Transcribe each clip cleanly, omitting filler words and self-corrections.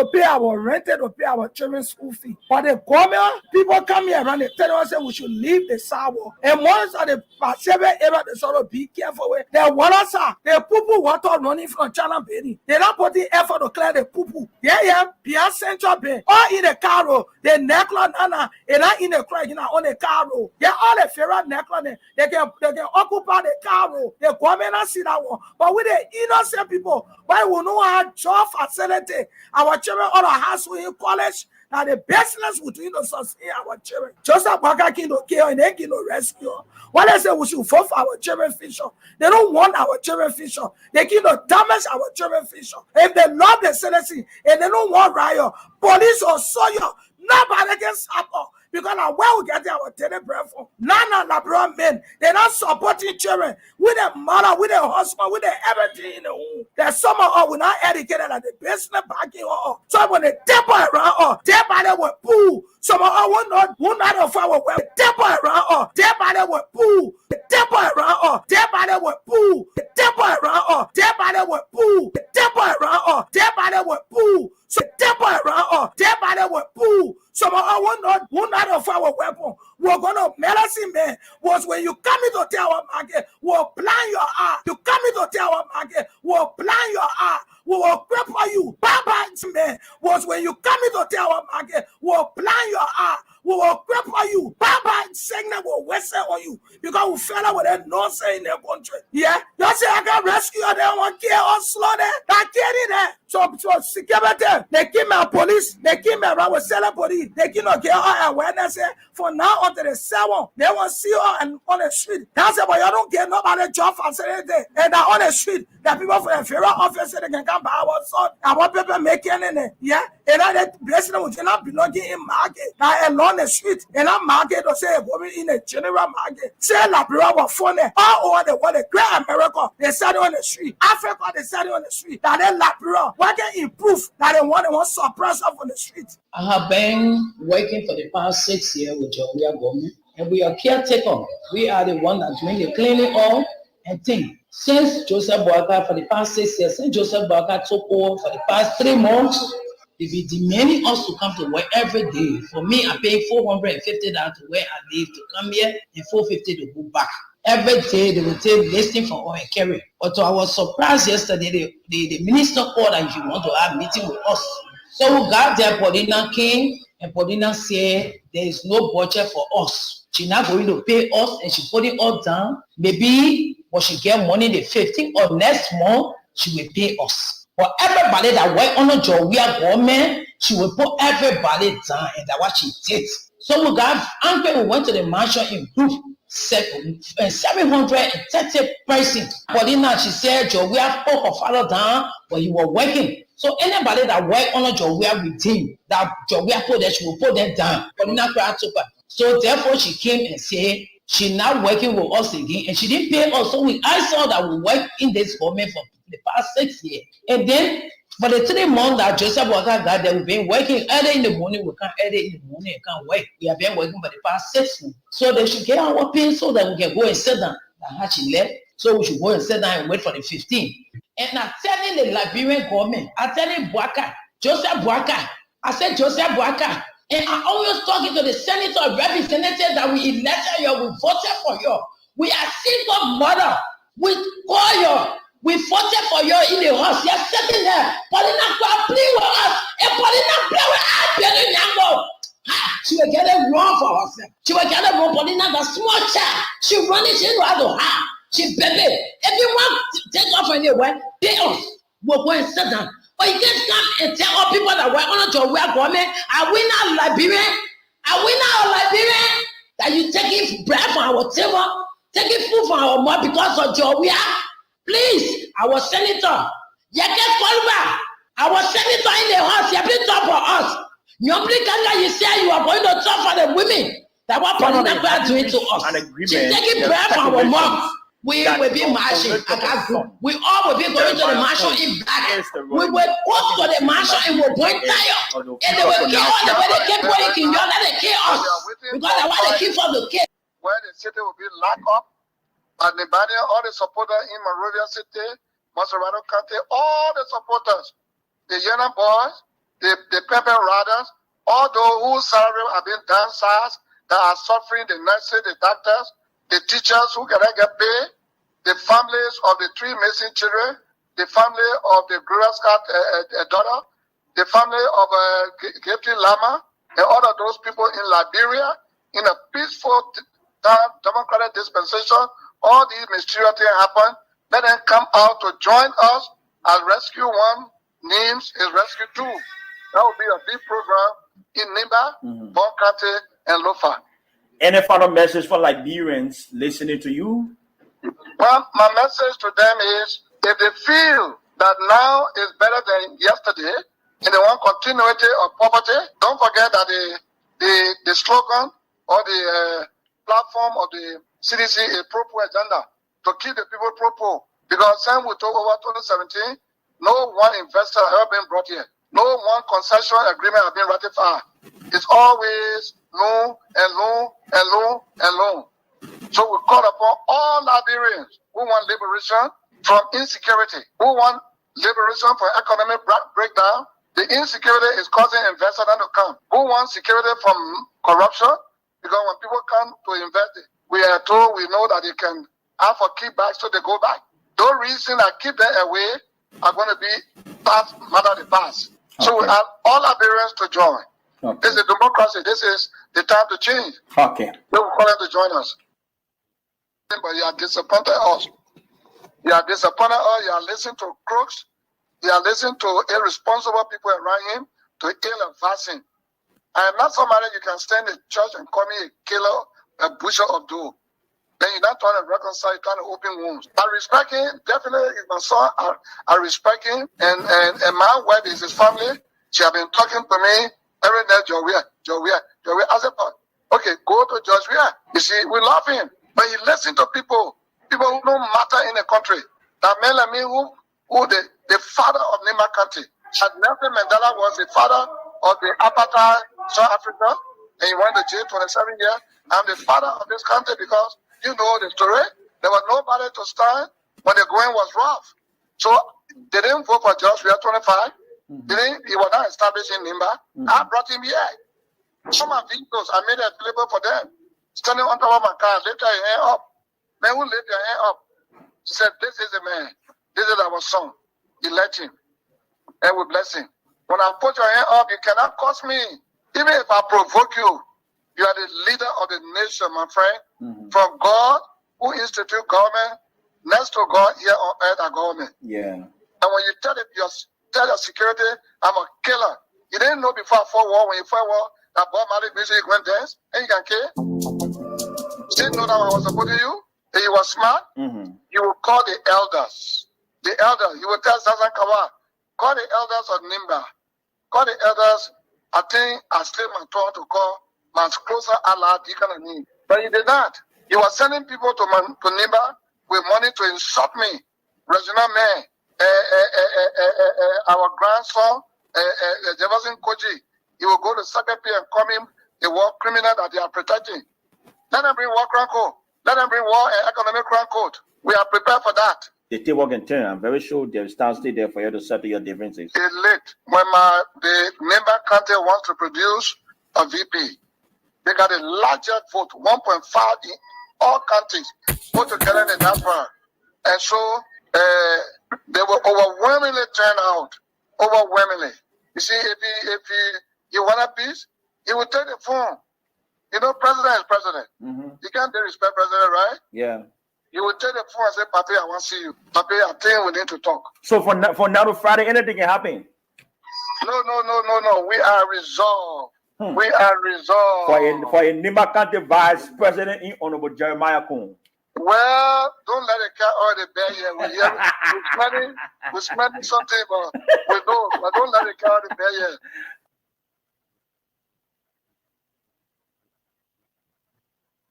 to pay our rent, to pay our children's school fee. But the government, people come here around, they tell us that we should leave the sidewalk. And once of the Pacific area, they sort of be careful with. The water, the poo water running from China Bay. They don't put the effort to clear the poo. Yeah, Pia Central Bay. Or in the car, the necklace, and not in the crack, on the car. They all the ferret necklace, they can occupy the car. The government see that one. But with the innocent people, why we know our job facility, our children all the household in college, now the business between the sustain our children. Just like Baka Kino care and they can rescue. What I say we should vote for our children future. They don't want our children future. They can damage our children future. If they love the citizen and they don't want riot, police or soldier, nobody can stop us. Because now where we get our tenant bread from? None of the brown men, they're not supporting children with their mother, with their husband, with their everything in the home. There's some of us who not educated at the business backing or so when they tap around or tap by them with poo. Some of us will not of our well tap around or tap by them with poo. Tap around or tap by them with poo. Tap around or tap by them with poo. Tap around or tap by them with poo. So tap around or tap by them with poo. Some of us will not of our weapon. We're gonna medicine man was when you come into our market, we'll plan your eye. You come into our market, we'll plan your eye. We will cripple you. Baba man was when you come into our market, we'll plan your eye. We will cripple you. Baba signal will whistle on you because we fell out with that nonsense in their country. Yeah, you say I can rescue you. They want to kill or slow there. That can't there. So security, they keep my police, they keep me around with selling police, they keep not get our awareness for now until the 7. They want to see you on the street. That's it, but you don't get nobody job facility. And on the street, the people for the federal office they can come by our son. And what people making in it. Yeah. And that blessing will not belonging in market. Now along the street, and that market or say going in a general market. Say Labrador was funny. All over the world, the great America, they started on the street. Africa, they started on the street. Now they Labrador. What can improve that they want to suppress up on the street? I have been working for the past 6 years with Georgia government, and we are caretaker. We are the one that's doing the cleaning all and thing. Since Joseph Boaka for the past 6 years, since Joseph Boaka took over for the past 3 months, they be demanding us to come to work every day. For me, I pay $450 to where I live to come here and $450 to go back. Every day they will take listing for oil and carry. But I was surprised yesterday, the minister called and he want to have a meeting with us. So we got there, Paulina came, and Paulina said there is no budget for us. She's not going to pay us, and she put it all down. Maybe when she get money the 15th or next month, she will pay us. But everybody that work on the job, we are government, she will put everybody down, and that's what she did. So we got angry, we went to the mansion in group. 730 persons. Paulina, she said, Joe, we have put her father down, but he was working. So anybody that work on a job, we are with him. That job, we are put there, she will put them down. Paulina cried to her. So therefore, she came and said, she's not working with us again, and she didn't pay us. So I saw that we work in this government for the past 6 years. And then, for the 3 months that Joseph Boaka got there, we've been working early in the morning, we can't early in the morning, can't work. We have been working for the past 6 months. So they should get our pay so that we can go and sit down. That's how she left. So we should go and sit down and wait for the 15th. And I'm telling the Liberian government, I'm telling Boaka, Joseph Boaka, I said Joseph Boaka, and I'm always talking to the senator, representatives that we elected you, we voted for you. We are single mother. We call you. We voted for you in the house. You're sitting there. Paulina, play with us. And Paulina, play with us. She will get it wrong for herself. She will get it wrong. Paulina, the small child. She run it into her. She baby. If you want to take off anywhere, pay us. We'll go and sit down. But you can't come and tell all people that we're on to where government. Are we not Liberian? Are we not Liberian? That you taking bread from our table, taking food from our mouth because of Georgia? Please, our senator, you get called back. Our senator in the house, you have been talk for us. You say you are going to talk for the women. That what Paulina are doing to us. She's taking bread from our mom. We will be marching. We all will be going to the marshal in black. We will go to the marshal and we'll point tire. And they will kill all the way they keep working. You let them kill us. Because they want to keep us to kill. Where the city will be locked up. And the banner, all the supporters in Monrovia City, Maserano County, all the supporters, the young boys, the paper riders, all those whose salary have been downsized, that are suffering, the nurses, the doctors, the teachers who cannot get paid, the families of the 3 missing children, the family of the Gloria Scott daughter, the family of Gifty Lama, and all of those people in Liberia, in a peaceful democratic dispensation. All these mysterious things happen. Let them come out to join us as Rescue 1 names is Rescue 2. That will be a big program in Nimba, Bon County, and Lofa. Any final message for Liberians listening to you? Well, my message to them is, if they feel that now is better than yesterday, and they want continuity of poverty, don't forget that the slogan or the platform of the CDC is pro-poor agenda, to keep the people pro-poor. Because since we took over 2017, no one investor has ever been brought here. No one concession agreement has been ratified. It's always loan and loan and loan and loan. So we call upon all Liberians who want liberation from insecurity, who want liberation from economic breakdown. The insecurity is causing investors not to come. Who wants security from corruption? Because when people come to invest, we are told, we know that they can ask for kickbacks, so they go back. Those reasons that keep them away are going to be past, matter of the past. Okay. So we ask all Liberians to join. Okay. This is democracy. This is the time to change. Okay. We will call them to join us. But you are disappointed us. You are disappointed us. You are listening to crooks. You are listening to irresponsible people around him to ill advising. I am not somebody you can stand in church and call me a killer, a butcher of dough. Then you're not trying to reconcile, you're trying to open wounds. I respect him, definitely is my son. I respect him. And my wife is his family. She has been talking to me every day, Joria. I said, okay, go to Joria. You see, we love him. But he listens to people who don't matter in the country. That man like me, who the father of Nimba County. Nelson Mandela was the father of the apartheid South Africa, and he went to jail 27 years. I'm the father of this country because you know the story. There was nobody to stand when the going was rough. So they didn't vote for George. We are 25. He was not established in Nimba. I brought him here. Some of vehicles, I made it available for them. Standing on top of my car, lift your hand up. Man, who lift your hand up? She said, this is the man. This is our son. Elect him. And we bless him. When I put your hand up, you cannot curse me. Even if I provoke you, you are the leader of the nation, my friend. From God, who institute government, next to God, here on earth are government. Yeah. And when you tell your security, I'm a killer. You didn't know before I fought war, when you fought war, that Bob Marley music went dance, and you can kill. You didn't know that I was supporting you, and you were smart. You will call the elders. The elders, you will tell Sazan Kawa, call the elders of Nimba. Call the elders, I think I still my turn to call my closer Allah Dikanani. But you did not. You were sending people to Nimba with money to insult me. Regional man, our grandson, Jefferson Koji, he will go to Sakapi and call him a war criminal that they are protecting. Let them bring war crime code. Let them bring war and economic crime code. We are prepared for that. They still work in turn. I'm very sure they'll stay there for you to settle your differences. It's late. When the Nimba County wants to produce a VP, they got a larger vote, 1.5 in all counties, put together in the diaspora. And so they will overwhelmingly turn out. Overwhelmingly. You see, if he want a peace, he will take the phone. You know, president is president. You can't disrespect president, right? Yeah. You will take the phone and say, Papi, I want to see you. Papi, I think we need to talk. So for now to Friday, anything can happen? No. We are resolved. We are resolved. For a Nimba County Vice President in Honorable Jeremiah Kuhn. Well, don't let it cat or the bear here. We're smelling something, but we don't. But don't let it cat or the bear here.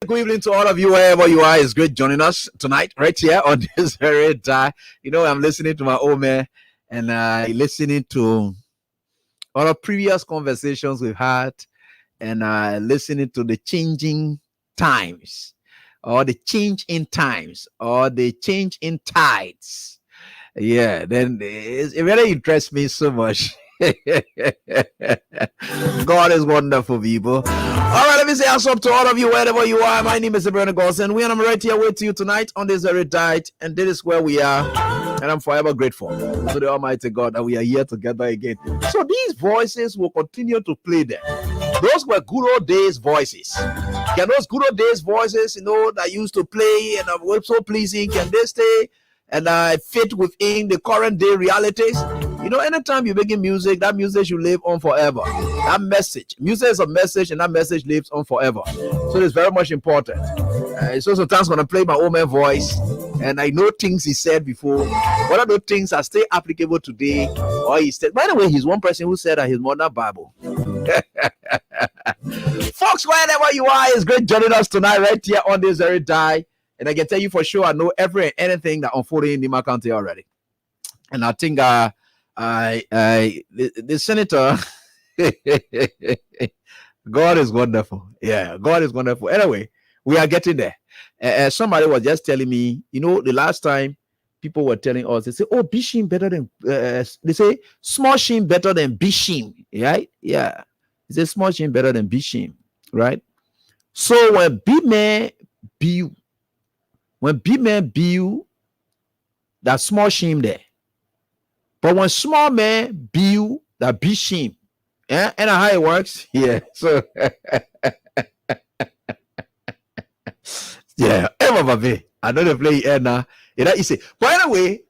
Good evening to all of you, wherever you are. It's great joining us tonight, right here on this very time. You know, I'm listening to my old man and listening to all the previous conversations we've had and listening to the changing times or the change in times or the change in tides. Yeah, then it really interests me so much. God is wonderful, people. All right, let me say what's up to all of you wherever you are. My name is Brandon Golson. We are right here with you tonight on this very night, and this is where we are. And I'm forever grateful to the Almighty God that we are here together again. So these voices will continue to play there. Those were good old days voices. Can those good old days voices, that used to play and were so pleasing, can they stay and fit within the current day realities? Anytime you're making music, that music should live on forever. That message, music is a message, and that message lives on forever. So it's very much important. So sometimes when I play my own man voice, and I know things he said before, whether those things are still applicable today, or he said. By the way, he's one person who said that his mother Bible. Folks, wherever you are, it's great joining us tonight right here on this very day. And I can tell you for sure, I know anything that unfolded in Nima County already. And I think the senator, God is wonderful. Yeah, God is wonderful. Anyway, we are getting there. Somebody was just telling me, the last time people were telling us, they say, oh, Bishim better than, they say, small shim better than Bishim, right? Yeah. They say, small shim better than Bishim, right? So when big man build, that small shim there. But when small man build, that Bishim, yeah, and how it works, yeah. So, yeah, I know they play it now. You say, by the way,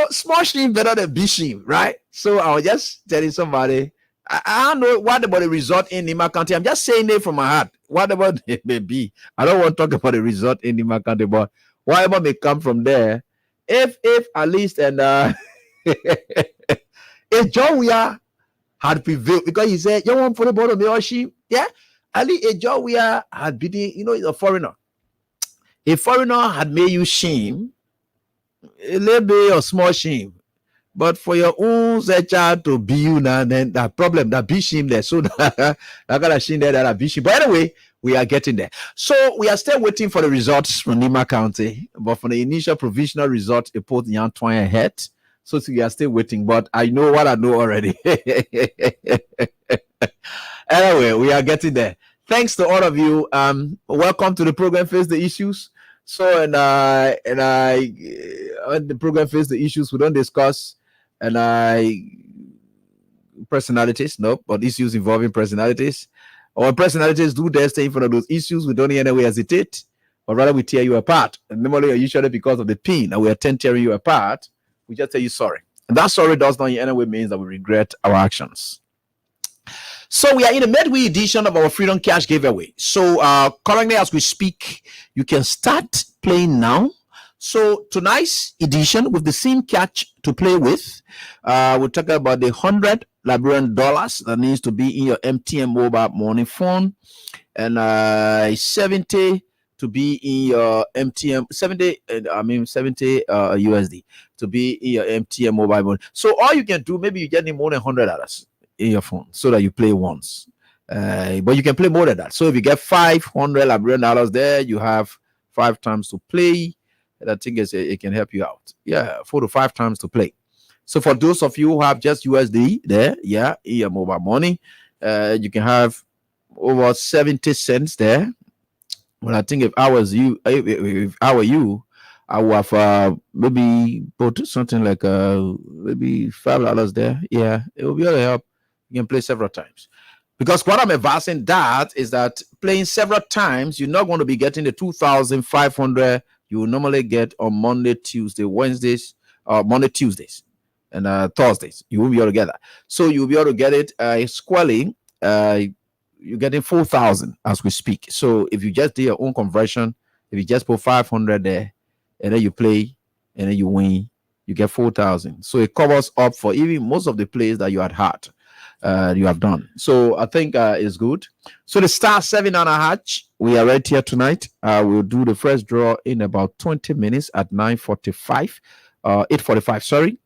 small shim better than big shim, right? So I was just telling somebody, I don't know what about the resort in Nima County. I'm just saying it from my heart. Whatever it may be. I don't want to talk about the resort in Nima County, but whatever may come from there, if at least if John Weah had prevailed, because he said, you want for the bottom of sheep, yeah, at least if John Weah had been, he's a foreigner. A foreigner had made you shame, a little bit of small shame. But for your own child to be you now, then that problem, that be shame there. So that kind of shame there, that be shame. But anyway, we are getting there. So we are still waiting for the results from Nima County. But for the initial provisional result, it put Yan Twine ahead. So we are still waiting. But I know what I know already. Anyway, we are getting there. Thanks to all of you. Welcome to the program Face the Issues. So on the program Face the Issues, we don't discuss personalities, no, but issues involving personalities. Or personalities do their thing in front of those issues. We don't in any way hesitate, but rather we tear you apart. And normally, usually because of the pain, and we attend tearing you apart, we just tell you sorry. And that sorry does not in any way means that we regret our actions. So we are in the midway edition of our Freedom Cash giveaway. So currently as we speak, you can start playing now. So tonight's edition with the same catch to play with, we're talking about the $100 Liberian dollars that needs to be in your MTN mobile money phone, and 70 to be in your MTN 70 USD to be in your MTN mobile money. So all you can do, maybe you get more than $100 in your phone so that you play once, but you can play more than that. So if you get $500 Liberian dollars there, you have 5 times to play. And I think it can help you out. Yeah, 4 to 5 times to play. So for those of you who have just USD there, yeah, in your mobile money, you can have over 70 cents there. Well, I think if I were you, I would have maybe put something like maybe $5 there. Yeah, it will be able to help. You can play several times. Because what I'm advising that is that playing several times, you're not going to be getting the 2,500 you will normally get on Monday, Tuesday, Wednesdays, Monday, Tuesdays, and Thursdays. You won't be able to get that. So you'll be able to get it squarely. You're getting 4,000 as we speak. So if you just do your own conversion, if you just put 500 there, and then you play, and then you win, you get 4,000. So it covers up for even most of the plays that you had you have done. So I think it's good. So the star 7 on a hatch, we are right here tonight. We'll do the first draw in about 20 minutes at 9:45, 8:45, sorry.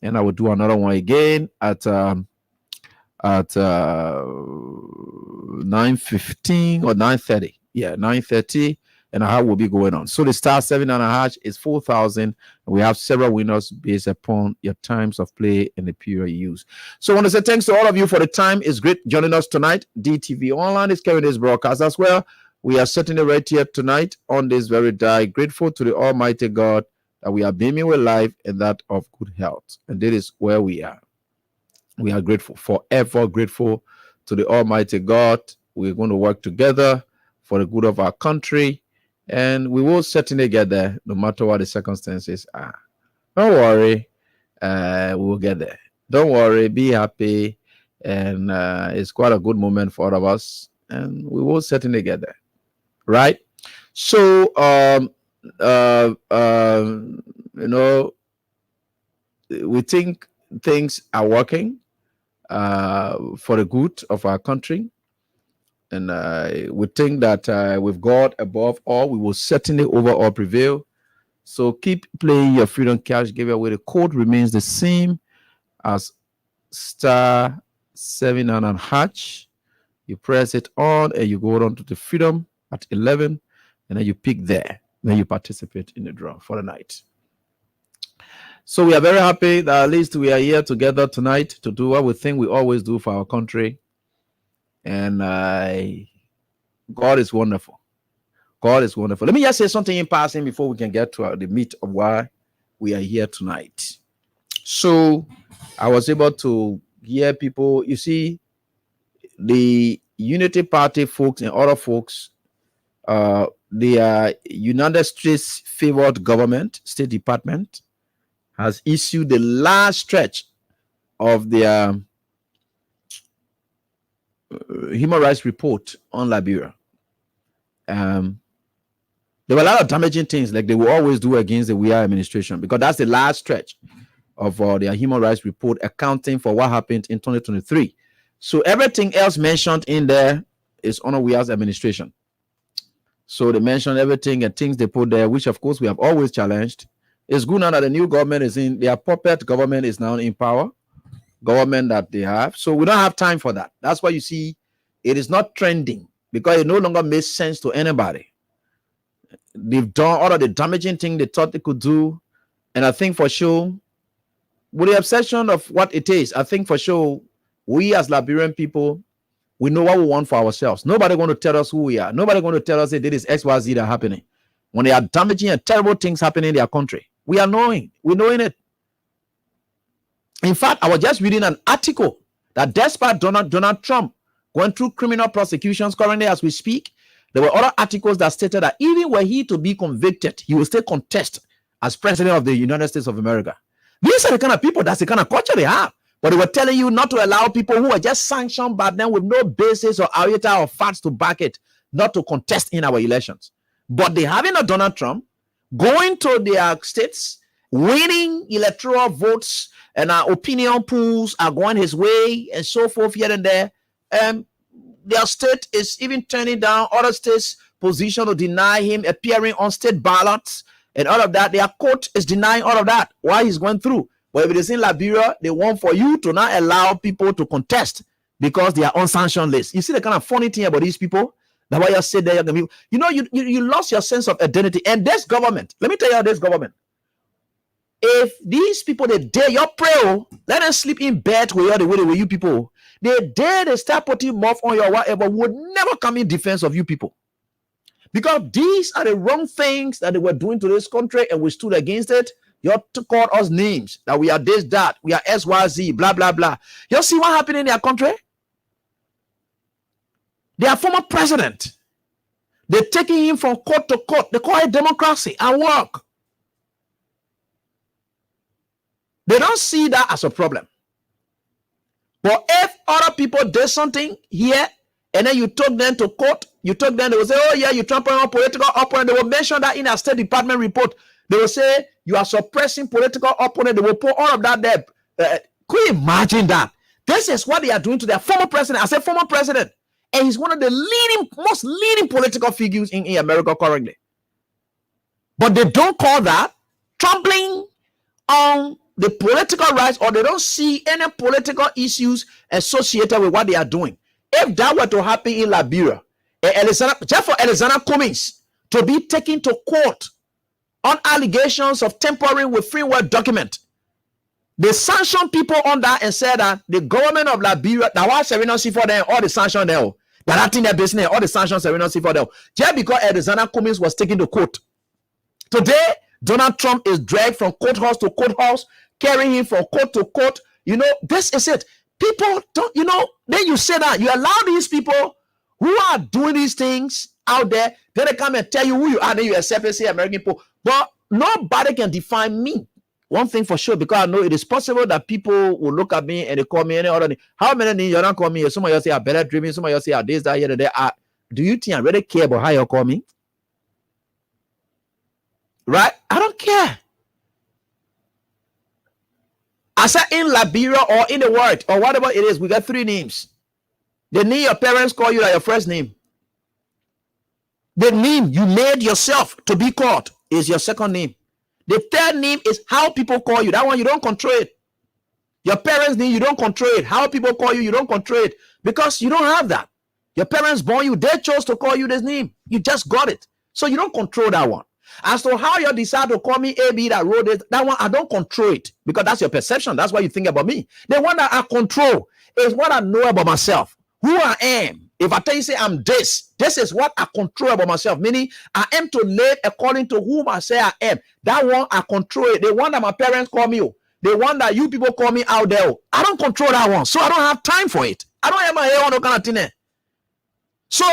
And I will do another one again at 9:15 or 9:30. Yeah, 9:30. and how will be going on. So the star 7 and a hash is 4,000. We have several winners based upon your times of play and the period you use. So I want to say thanks to all of you for the time. It's great joining us tonight. DTV Online is carrying this broadcast as well. We are certainly right here tonight on this very day. Grateful to the Almighty God that we are beaming with life and that of good health. And that is where we are. We are grateful, forever grateful to the Almighty God. We're going to work together for the good of our country. And we will certainly get there no matter what the circumstances are. Don't worry. We will get there. Don't worry. Be happy. And it's quite a good moment for all of us. And we will certainly get there. Right? So, we think things are working for the good of our country. And we think that with God above all, we will certainly overall prevail. So keep playing your Freedom Cash giveaway. The code remains the same as star 7 and a hash. You press it on and you go on to the Freedom at 11, and then you pick there. Then you participate in the draw for the night. So we are very happy that at least we are here together tonight to do what we think we always do for our country. And God is wonderful. God is wonderful. Let me just say something in passing before we can get to the meat of why we are here tonight. So I was able to hear people, you see, the Unity Party folks and other folks, the United States favored government, State Department, has issued the last stretch of their human rights report on Liberia. There were a lot of damaging things like they will always do against the WIA administration, because that's the last stretch of their human rights report accounting for what happened in 2023. So everything else mentioned in there is on WIA's administration. So they mentioned everything and things they put there, which of course we have always challenged. It's good now that the new government is in, their puppet government is now in power, government that they have. So we don't have time for that. That's why you see it is not trending, because it no longer makes sense to anybody. They've done all of the damaging thing they thought they could do. And I think for sure, with the obsession of what it is, I think for sure, we as Liberian people, we know what we want for ourselves. Nobody going to tell us who we are. Nobody going to tell us that this is XYZ that happening. When they are damaging and terrible things happening in their country, we are knowing. We're knowing it. In fact, I was just reading an article that despite Donald Trump going through criminal prosecutions currently as we speak, there were other articles that stated that even were he to be convicted, he will still contest as president of the United States of America. These are the kind of people, that's the kind of culture they have. But they were telling you not to allow people who are just sanctioned by them with no basis or iota or facts to back it, not to contest in our elections. But they having a Donald Trump going to their states, winning electoral votes, and our opinion polls are going his way, and so forth here and there. Their state is even turning down other states' position to deny him appearing on state ballots and all of that. Their court is denying all of that while he's going through. But if it is in Liberia, they want for you to not allow people to contest because they are on sanction list. You see the kind of funny thing about these people? That's why you said there, you know, you lost your sense of identity. And this government, let me tell you, this government, if these people, they dare your prayer, let them sleep in bed with you the way you people, they dare they start putting mouth on your whatever, would never come in defense of you people. Because these are the wrong things that they were doing to this country, and we stood against it. You called us names that we are this, that, we are SYZ, blah, blah, blah. You see what happened in their country? Their former president, they're taking him from court to court. They call it democracy and work. They don't see that as a problem. But if other people did something here, and then you took them to court, you took them, they will say, oh yeah, you trample on political opponent. They will mention that in a State Department report. They will say, you are suppressing political opponent. They will put all of that there. Could you imagine that? This is what they are doing to their former president. I said former president. And he's one of the most leading political figures in America currently. But they don't call that trampling on the political rights, or they don't see any political issues associated with what they are doing. If that were to happen in Liberia, just for Alexander Cummings to be taken to court on allegations of tampering with framework document. They sanctioned people on that and said that the government of Liberia, that was Serena see for them, all the sanctions there, that acting their business, all the sanctions Serena see for them. Just because Arizona Cummings was taken to court. Today, Donald Trump is dragged from courthouse to courthouse, carrying him from court to court. You know, this is it. People don't, you know, then you say that you allow these people who are doing these things out there, then they come and tell you who you are, then you accept and say American people. But nobody can define me. One thing for sure, because I know it is possible that people will look at me and they call me any other name. How many names you don't call me? Some of you say I'm better dreaming, some of you say I'm this, that, here, there. Do you think I really care about how you call me? Right? I don't care. I said in Liberia or in the world or whatever it is, we got 3 names. The name your parents call you like your first name. The name you made yourself to be called is your second name. The third name is how people call you. That one you don't control it. Your parents' name, you don't control it. How people call you, you don't control it. Because you don't have that. Your parents born you, they chose to call you this name. You just got it. So you don't control that one. As to how you decide to call me AB that wrote it, that one I don't control it. Because that's your perception. That's what you think about me. The one that I control is what I know about myself. Who I am. If I tell you, say I'm this is what I control about myself. Meaning, I am to live according to whom I say I am. That one, I control it. The one that my parents call me, the one that you people call me out there, I don't control that one. So I don't have time for it. I don't have my hair on no kind of thing. So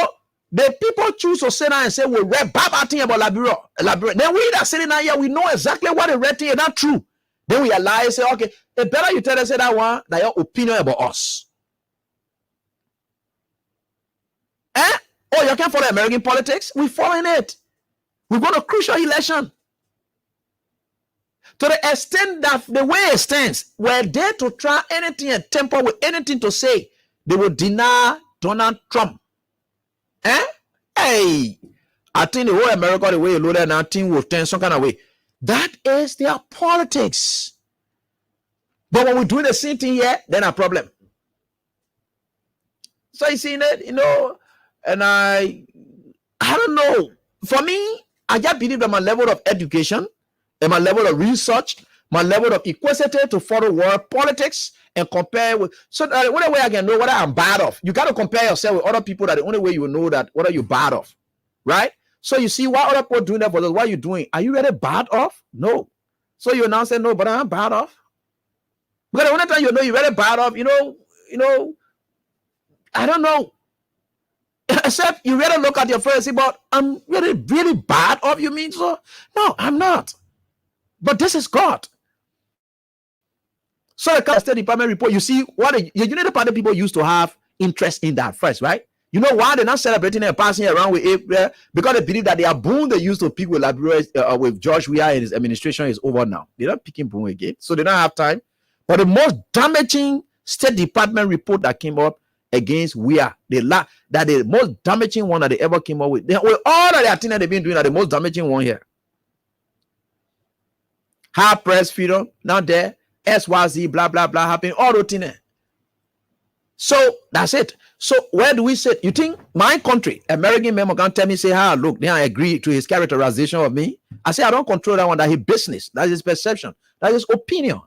the people choose to sit down and say, we read bad thing about Liberia. Then we that sitting down here, we know exactly what the red thing is not true. Then we lie and say, okay, it's better you tell us that one, that your opinion about us. Oh, you can't follow American politics? We're following it. We're going to crucial election. To the extent that the way it stands, we're there to try anything and temper with anything to say, they will deny Donald Trump. Hey, I think the whole America, the way you load that now, thing will turn some kind of way. That is their politics. But when we do the same thing here, then a problem. So you see that, you know, and I don't know. For me, I just believe that my level of education and my level of research, my level of inquisitive to follow world politics and compare with, so that the only way I can know what I'm bad of, you got to compare yourself with other people. That the only way you will know that what are you bad of, right? So you see what other people doing that for us. What are you doing? Are you really bad of? No. So you now say no, but I'm bad of. Because the only time you know you're really bad of, you know, I don't know. Except you really look at your friend and say, but I'm really, really bad of, you mean so? No, I'm not. But this is God. So the State Department report, you see what the United Party people used to have interest in that first, right? You know why they're not celebrating and passing around with it? Because they believe that their boon they used to pick with Liberia, with George Weah and his administration is over now. They're not picking boon again, so they don't have time. But the most damaging State Department report that came up against Weah, that the most damaging one that they ever came up with. With all that thing that they've been doing, are the most damaging one here. High press freedom, not there. SYZ, blah, blah, blah, happening, all those things. So that's it. So where do we sit? You think my country, American member can tell me, say, look, then I agree to his characterization of me. I say, I don't control that one. That's his business. That's his perception. That's his opinion.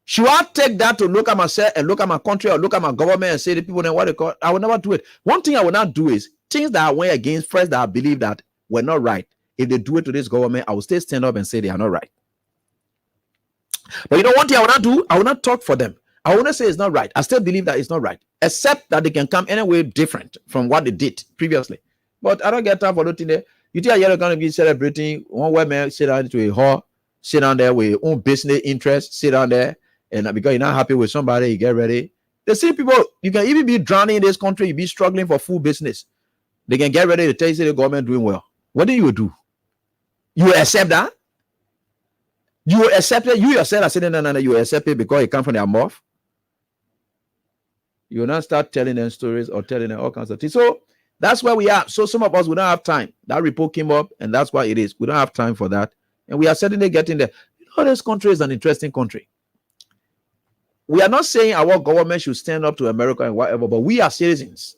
Should I take that to look at myself and look at my country or look at my government and say the people then what they call? I will never do it. One thing I will not do is things that I went against first that I believe that were not right. If they do it to this government, I will still stand up and say they are not right. But you know one thing I will not do? I will not talk for them. I will not say it's not right. I still believe that it's not right, except that they can come anyway different from what they did previously. But I don't get time for nothing there. You think you're going to be celebrating one white man sit down to a hall, sit down there with your own business interests, sit down there, and because you're not happy with somebody, you get ready. The same people, you can even be drowning in this country, you be struggling for full business. They can get ready to tell you the government doing well. What do you do? You accept that? You accept it? You yourself are saying, no, you accept it because it comes from their mouth. You will not start telling them stories or telling them all kinds of things. So that's where we are. So some of us, we don't have time. That report came up, and that's why it is. We don't have time for that. And we are certainly getting there. You know, this country is an interesting country. We are not saying our government should stand up to America and whatever, but we are citizens.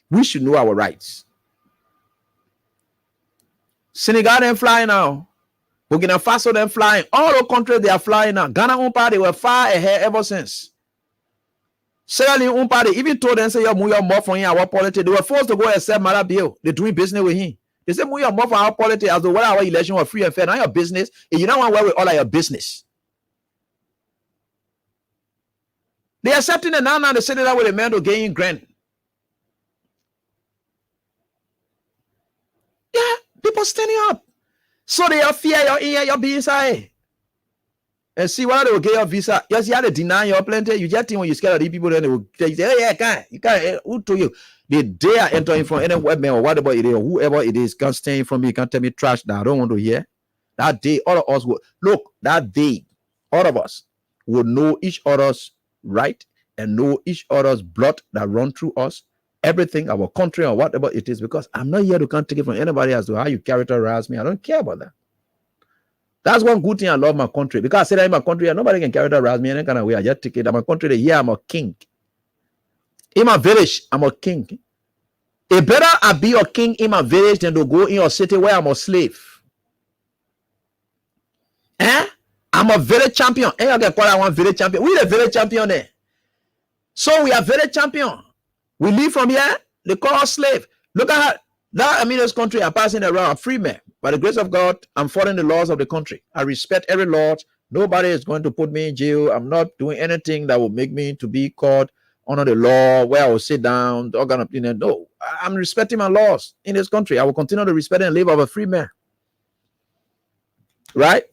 We should know our rights. Senegal then flying now. Burkina Faso then flying. All the countries they are flying now. Ghana Umpa, they were far ahead ever since. Sierra Leone Umpa, they even told them, say, you're more for him, our politics. They were forced to go accept Malabio. They're doing business with him. They say, you're more for our politics as though what our election was free and fair. Now your business. If you don't want to work with all of your business. They are accepting it now. They say that with a man to gain grant. Yeah, people standing up. So they are fear your ear, your visa. And see whether they will get your visa. You see how they deny your plenty. You just think when you scared of these people, then they will tell you, say, hey, yeah, you can't. Who told you? The day I enter in from any webman or whatever it is, or whoever it is, can't stand from me, can't tell me trash that I don't want to hear. That day, all of us will look, that day, all of us will know each other's right and know each other's blood that run through us, everything, our country or whatever it is, because I'm not here to come take it from anybody as to how you characterize me. I don't care about that. That's one good thing I love my country. Because I say that in my country, nobody can characterize me in any kind of way. I just take it. I'm a country, here I'm a king. In my village, I'm a king. It better I be a king in my village than to go in your city where I'm a slave. I'm a village champion. Hey, I can call that one village champion. We the village champion there. So we are village champion. We leave from here, they call us slave. Look at how that this country are passing around a free man. By the grace of God, I'm following the laws of the country. I respect every law. Nobody is going to put me in jail. I'm not doing anything that will make me to be caught under the law where I will sit down, all kind of no. I'm respecting my laws in this country. I will continue to respect and live as a free man. Right?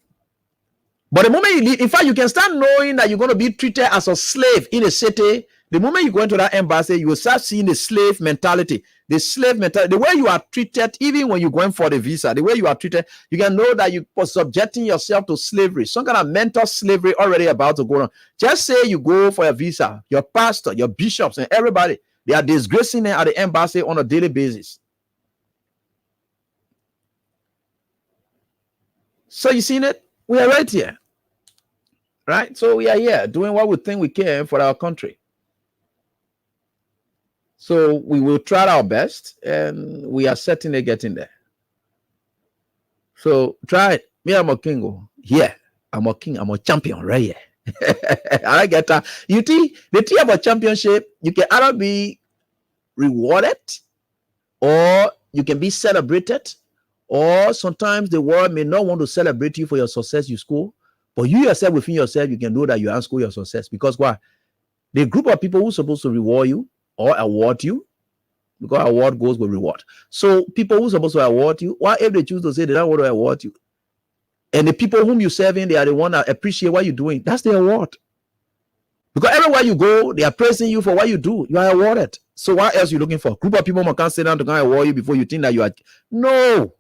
But the moment you leave, in fact, you can start knowing that you're going to be treated as a slave in a city. The moment you go into that embassy, you will start seeing the slave mentality. The slave mentality, the way you are treated, even when you're going for the visa, the way you are treated, you can know that you are subjecting yourself to slavery, some kind of mental slavery already about to go on. Just say you go for a visa, your pastor, your bishops, and everybody, they are disgracing them at the embassy on a daily basis. So you seen it? We are right here. Right? So we are here doing what we think we can for our country. So we will try our best, and we are certainly getting there. So try it. Me, I'm a king. Yeah, I'm a king. I'm a champion right here. I get that. You see, the thing about championship, you can either be rewarded or you can be celebrated, or sometimes the world may not want to celebrate you for your success you score, but you yourself, within yourself, you can know that you have scored your success. Because why? The group of people who are supposed to reward you or award you, because award goes with reward. So people who are supposed to award you, why if they choose to say they don't want to award you, and the people whom you're serving, they are the one that appreciate what you're doing, that's the award. Because everywhere you go, they are praising you for what you do. You are awarded. So what else are you looking for? Group of people who can't sit down to award you before you think that you are. No.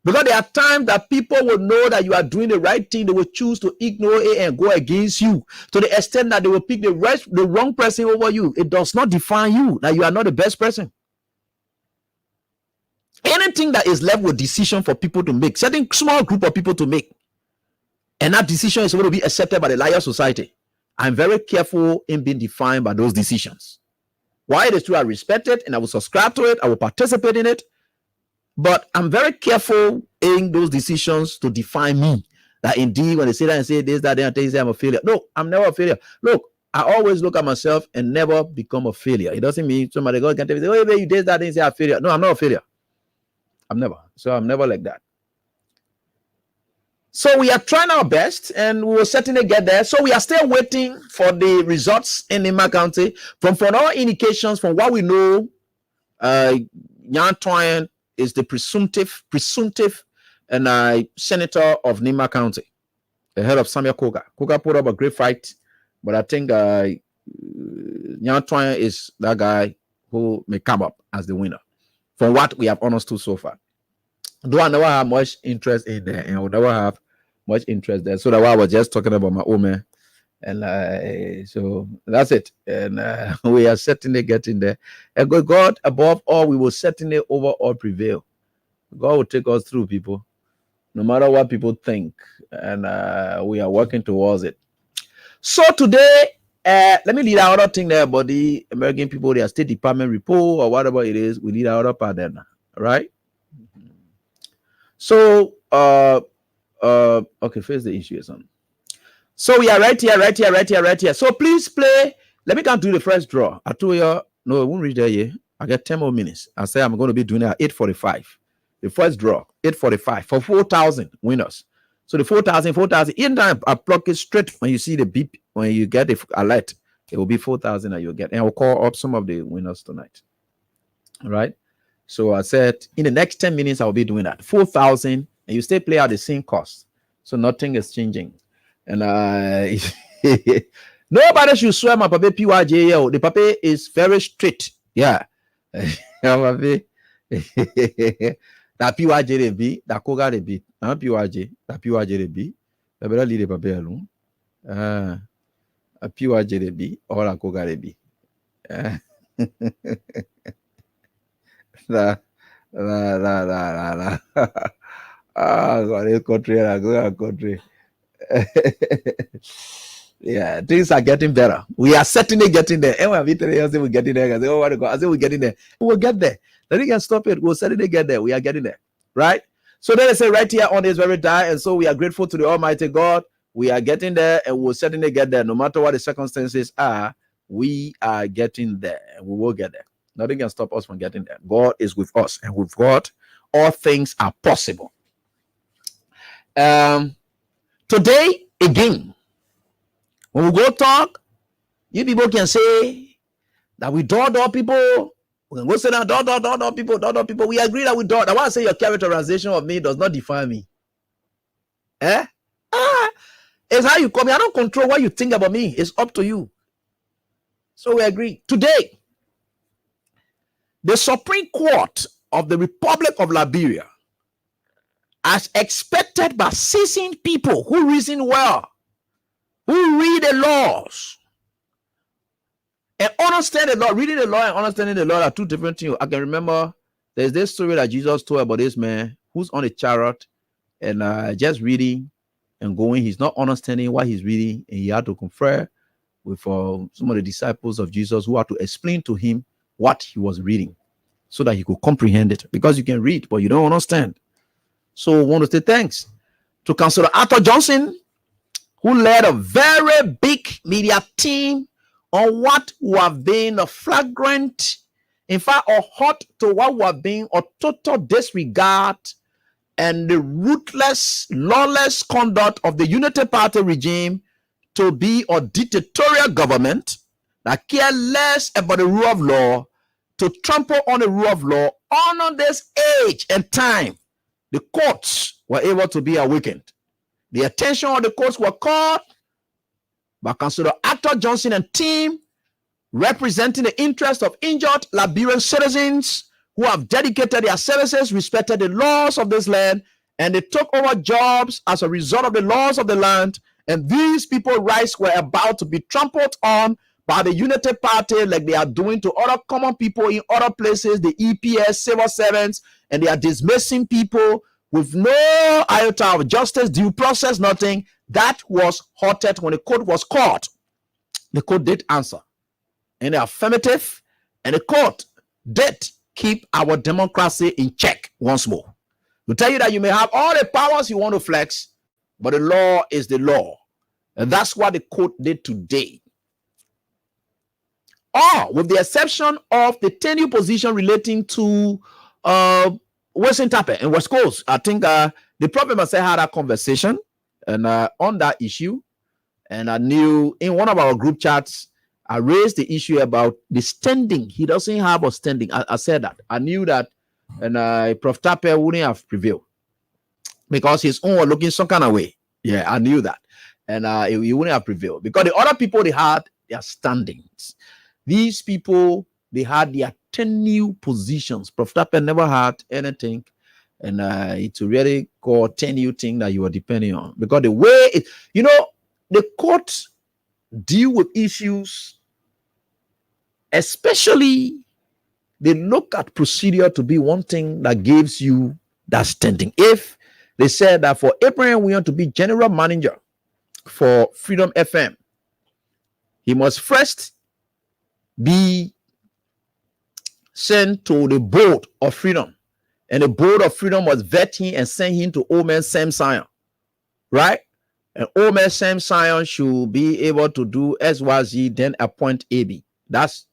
Because there are times that people will know that you are doing the right thing. They will choose to ignore it and go against you to the extent that they will pick the wrong person over you. It does not define you that you are not the best person. Anything that is left with decision for people to make, certain small group of people to make, and that decision is going to be accepted by the liar society. I'm very careful in being defined by those decisions. Why it is true, I respect it and I will subscribe to it. I will participate in it. But I'm very careful in those decisions to define me. That indeed, when they say that and say this, that, then they say I'm a failure. No, I'm never a failure. Look, I always look at myself and never become a failure. It doesn't mean somebody goes can tell me, oh, you did that and say I'm a failure. No, I'm not a failure. I'm never. So I'm never like that. So we are trying our best and we will certainly get there. So we are still waiting for the results in Nima County. From all indications, from what we know, Nyan Twain is the presumptive and senator of Nima County, the head of Samuel Koga. Koga put up a great fight, but I think Nyan Twain is that guy who may come up as the winner from what we have understood so far. Though I never have much interest in there, and I would never have much interest there. So that's why I was just talking about my own man. And so that's it. And we are certainly getting there. And God, above all, we will certainly over all prevail. God will take us through, people, no matter what people think. And we are working towards it. So today, let me lead out other thing there about the American people, their State Department report or whatever it is. We lead out other part there now, right? So okay, face the issue or something. So we are right here. So please play. Let me come do the first draw. I told you, no, it won't reach there yet. I get 10 more minutes. I say I'm going to be doing it at 8:45. The first draw, 8:45 for 4,000 winners. So the 4,000. In time, I plug it straight when you see the beep, when you get the alert, it will be 4,000 that you'll get. And I'll call up some of the winners tonight. All right. So I said in the next 10 minutes, I'll be doing that. 4,000, and you still play at the same cost. So nothing is changing. And nobody should swear my papa PYJ. The papa is very strict. Yeah. That PYJ they be, that Koga they be. PYJ, that PYJ they be. I better leave the papa alone. A PYJ they be, or a Koga they be. La. Ah, God, this country. Yeah, things are getting better. We are certainly getting there. And we're getting there. I say, oh, what God. I say we're getting there. We'll get there. Nothing can stop it. We'll certainly get there. We are getting there. Right? So then I say right here on this very day. And so we are grateful to the Almighty God. We are getting there and we'll certainly get there. No matter what the circumstances are, we are getting there and we will get there. Nothing can stop us from getting there. God is with us, and with God, all things are possible. Today, again, when we go talk, you people can say that we door people. We can go say that door people. We agree that we door. That's why I say your characterization of me does not define me. It's how you come. I don't control what you think about me. It's up to you. So we agree. Today, the Supreme Court of the Republic of Liberia, as expected by seasoned people who reason well, who read the laws and understand the law. Reading the law and understanding the law are two different things. I can remember there's this story that Jesus told about this man who's on a chariot and just reading and going. He's not understanding what he's reading, and he had to confer with some of the disciples of Jesus who had to explain to him what he was reading so that he could comprehend it. Because you can read, but you don't understand. So I want to say thanks to Councillor Arthur Johnson, who led a very big media team on what would have been a flagrant, in fact, a hot to what would have been a total disregard and the ruthless, lawless conduct of the Unity Party regime to be a dictatorial government that care less about the rule of law, to trample on the rule of law. On this age and time, the courts were able to be awakened. The attention of the courts were called by Councillor Arthur Johnson and team, representing the interests of injured Liberian citizens who have dedicated their services, respected the laws of this land, and they took over jobs as a result of the laws of the land. And these people's rights were about to be trampled on by the Unity Party, like they are doing to other common people in other places, the EPS, civil servants, and they are dismissing people with no iota of justice, due process, nothing. That was halted when the court was called. The court did answer in the affirmative, and the court did keep our democracy in check once more. To tell you that you may have all the powers you want to flex, but the law is the law. And that's what the court did today. Or with the exception of the tenure position relating to Western Tape and West Coast. I think the Prophet Messiah had a conversation and on that issue. And I knew in one of our group chats, I raised the issue about the standing. He doesn't have a standing. I said that. I knew that, and Prof. Tape wouldn't have prevailed because his own was looking some kind of way. Yeah, I knew that. And he wouldn't have prevailed because the other people, they had their standings. These people, they had their tenure positions. Prof. Tape never had anything. And it's a really called tenure thing that you are depending on. Because the way it, the courts deal with issues, especially they look at procedure to be one thing that gives you that standing. If they said that for Abraham Williams to be general manager for Freedom FM, he must first be sent to the board of Freedom And the board of freedom was vet him and send him to old man Sam Sion, right? And old man Sam Sion should be able to do XYZ, then appoint AB. That's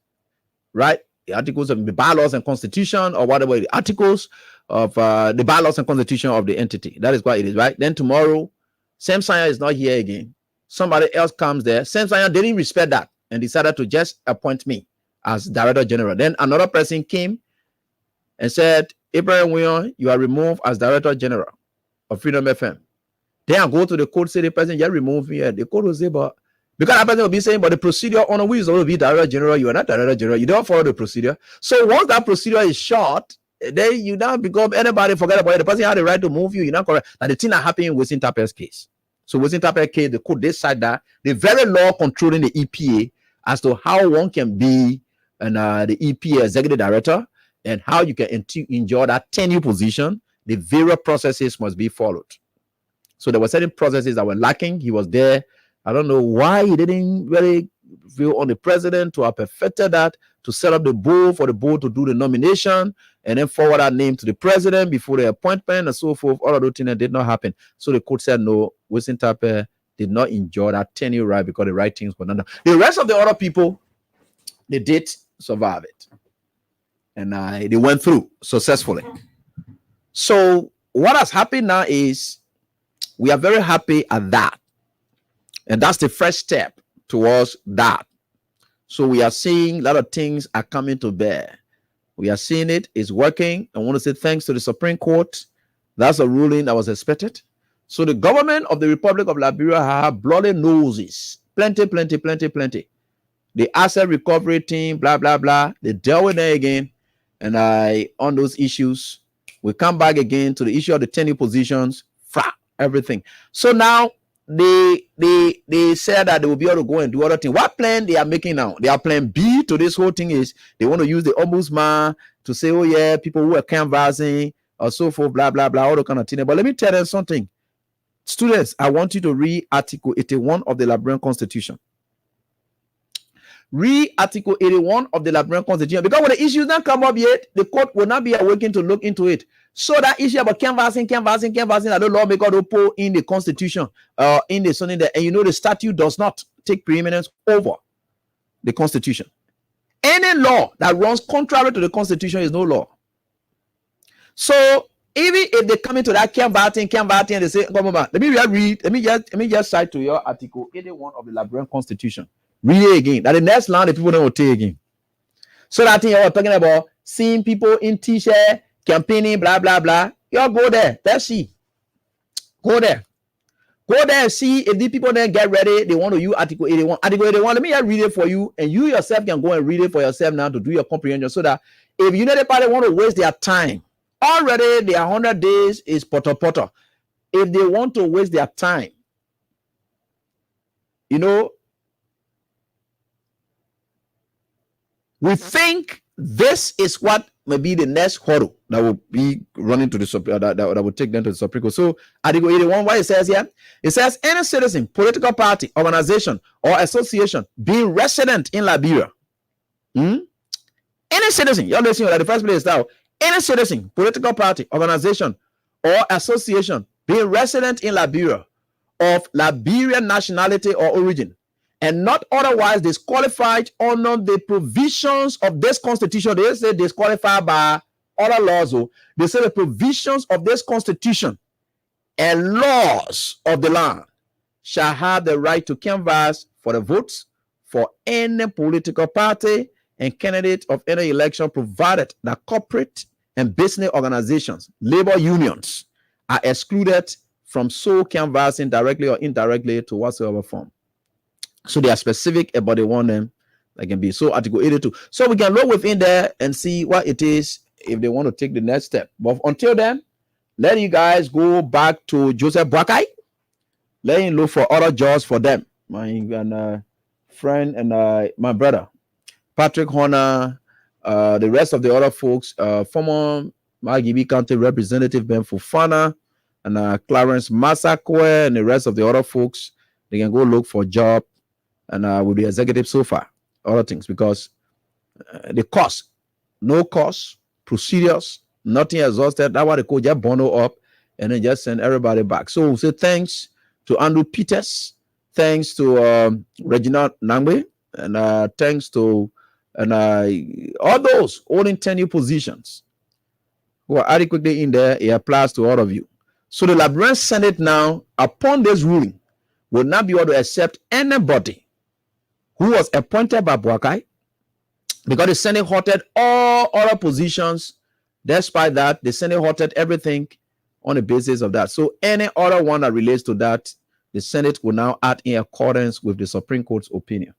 right. The articles of the bylaws and constitution, or whatever the articles of the bylaws and constitution of the entity. That is what it is, right? Then tomorrow, Sam Sion is not here again. Somebody else comes there. Sam Sion didn't respect that and decided to just appoint me as director general. Then another person came and said, Abraham William, you are removed as director general of Freedom FM. Then I go to the court, say the person just remove me. The court will say, but because that person will be saying, but the procedure on which is going to be director general, you are not director general. You don't follow the procedure. So once that procedure is short, then you don't become anybody, forget about it. The person had the right to move you. You're not correct. That the thing that happened in Winston Tapper's case. So Winston Tapper's case, the court decided that the very law controlling the EPA as to how one can be the EPA executive director and how you can enjoy that tenure position, the various processes must be followed. So there were certain processes that were lacking. He was there. I don't know why he didn't really feel on the president to have perfected that, to set up the board for the board to do the nomination and then forward that name to the president before the appointment and so forth. All of those things that did not happen. So the court said no, Winston Tapper did not enjoy that tenure right because the right things were not done. The rest of the other people, they did survive it. And they went through successfully. So what has happened now is we are very happy at that. And that's the first step towards that. So we are seeing a lot of things are coming to bear. We are seeing it is working. I want to say thanks to the Supreme Court. That's a ruling that was expected. So the government of the Republic of Liberia have bloody noses. Plenty. The asset recovery team, blah, blah, blah. They dealt with it again. And on those issues, we come back again to the issue of the tenure positions, everything. So now they said that they will be able to go and do other things. What plan they are making now? Their plan B to this whole thing is they want to use the ombudsman to say, oh yeah, people who are canvassing or so forth, blah, blah, blah, all the kind of thing. But let me tell them something. Students, I want you to read Article 81 of the Liberian Constitution. Read Article 81 of the Liberian Constitution, because when the issues not come up yet, the court will not be awakened to look into it. So that issue about canvassing, that the lawmaker will put in the Constitution, in the Sunday, and you know the statute does not take preeminence over the Constitution. Any law that runs contrary to the Constitution is no law. So even if they come into that canvassing, and they say, come on, let me just cite to your Article 81 of the Liberian Constitution. Read it again. That the next line the people don't will take again. So that thing you're talking about, seeing people in t-shirt, campaigning, blah, blah, blah. You go there. Let's see. Go there. Go there and see if the people then get ready. They want to use Article 81. Article 81, let me just read it for you. And you yourself can go and read it for yourself now to do your comprehension. So that if you know the party want to waste their time, already their 100 days is potter. If they want to waste their time, you know, we think this is what may be the next hurdle that will be running to the that will take them to the Supreme Court. So Article 81, what it says here, it says any citizen, political party, organization, or association being resident in Liberia. Any citizen, you're listening at the first place now. Any citizen, political party, organization, or association being resident in Liberia of Liberian nationality or origin, and not otherwise disqualified under the provisions of this constitution. They say disqualified by other laws. They say the provisions of this constitution and laws of the land shall have the right to canvass for the votes for any political party and candidate of any election, provided that corporate and business organizations, labor unions, are excluded from so canvassing directly or indirectly to whatsoever form. So they are specific about the one them that can be. So Article 82. So we can look within there and see what it is if they want to take the next step. But until then, let you guys go back to Joseph Boakai. Let him look for other jobs for them. My friend and my brother, Patrick Horner, the rest of the other folks, former Magibi County Representative Ben Fufana, and Clarence Masakwe, and the rest of the other folks, they can go look for a job. And with the executive so far, other things, because the cost, no cost, procedures, Nothing exhausted. That's why they could just bundle up and then just send everybody back. So we say thanks to Andrew Peters, thanks to Reginald Nangwe, and thanks to all those holding tenure positions who are adequately in there. It applies to all of you. So the Liberian Senate now, upon this ruling, will not be able to accept anybody who was appointed by Buakai, because the Senate halted all other positions. Despite that, the Senate halted everything on the basis of that. So any other one that relates to that, the Senate will now act in accordance with the Supreme Court's opinion.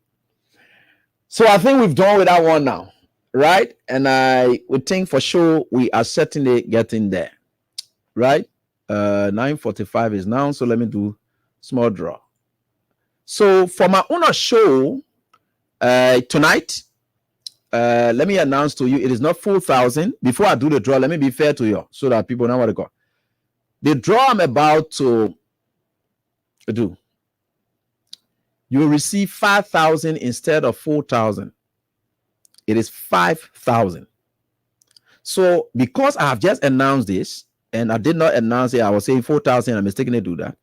So I think we've done with that one now, right? And I would think for sure we are certainly getting there, right? 9:45 is now, so let me do small draw. So for my own show tonight, let me announce to you, it is not 4,000. Before I do the draw, let me be fair to you so that people know what to go. The draw I'm about to do, you will receive 5,000 instead of 4,000. It is 5,000. So because I have just announced this, and I did not announce it, I was saying 4,000. I mistakenly do that,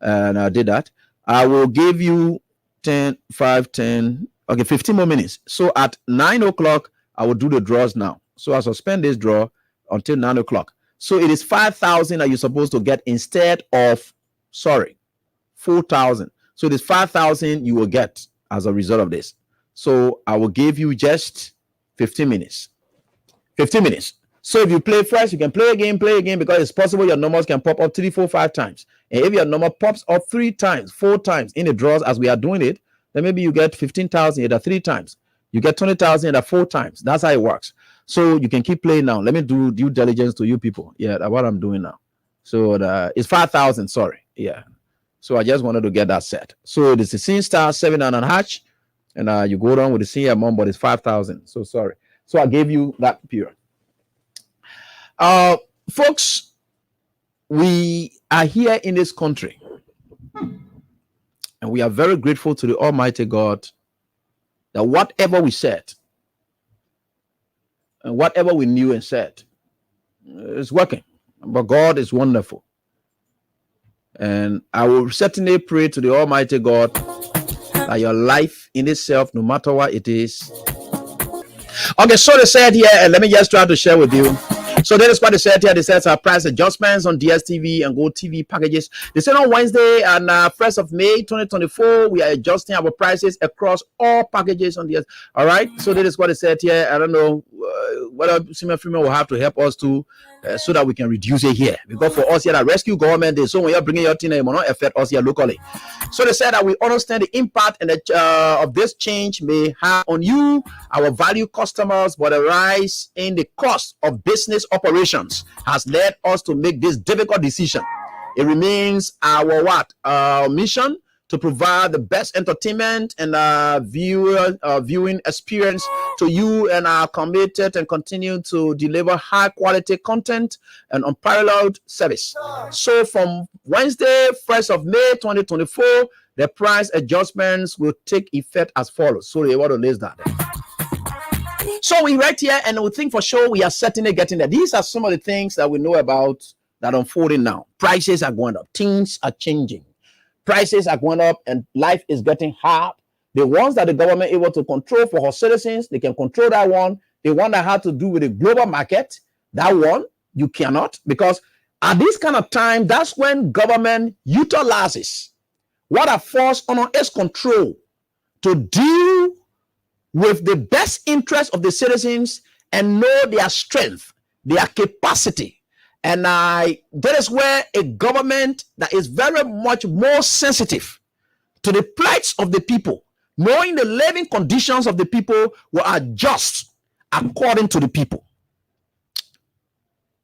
and I did that. I will give you 10, 5, 10. Okay, 15 more minutes. So at 9 o'clock, I will do the draws now. So I suspend this draw until 9 o'clock. So it is 5,000 that you're supposed to get instead of, 4,000. So it is 5,000 you will get as a result of this. So I will give you just 15 minutes. 15 minutes. So if you play first, you can play again, because it's possible your numbers can pop up 3, 4, 5 times. And if your number pops up 3 times, 4 times in the draws as we are doing it, then maybe you get 15,000 at 3 times. You get 20,000 at 4 times. That's how it works. So you can keep playing now. Let me do due diligence to you people. Yeah, that's what I'm doing now. So it's 5,000. Yeah. So I just wanted to get that set. So this is *7 and hatch, and you go down with the senior amount, but it's 5,000. So sorry. So I gave you that period. Folks, we are here in this country, and we are very grateful to the Almighty God that whatever we said and whatever we knew and said is working. But God is wonderful. And I will certainly pray to the Almighty God that your life in itself, no matter what it is. Okay, so they said here, and let me just try to share with you. So that is what they said here. They said price adjustments on DSTV and Go TV packages. They said on Wednesday and 1st of May 2024, we are adjusting our prices across all packages on DS. All right. So that is what they said here. I don't know whether Simon Freeman will have to help us to so that we can reduce it here. Because for us here at Rescue Government Day, so when you're bringing your team, it will not affect us here locally. So they said that we understand the impact and of this change may have on you, our value customers, but a rise in the cost of business operations has led us to make this difficult decision. It remains our mission to provide the best entertainment and viewing experience to you, and are committed and continue to deliver high quality content and unparalleled service. So from Wednesday, 1st of May 2024, the price adjustments will take effect as follows. So they want to list that. So we right here, and we think for sure we are certainly getting there. These are some of the things that we know about that are unfolding now. Prices are going up. Things are changing. Prices are going up, and life is getting hard. The ones that the government is able to control for her citizens, they can control that one. The one that had to do with the global market, that one, you cannot. Because at this kind of time, that's when government utilizes what are forced under its control to deal with the best interest of the citizens and know their strength, their capacity. And that is where a government that is very much more sensitive to the plights of the people, knowing the living conditions of the people, will adjust according to the people.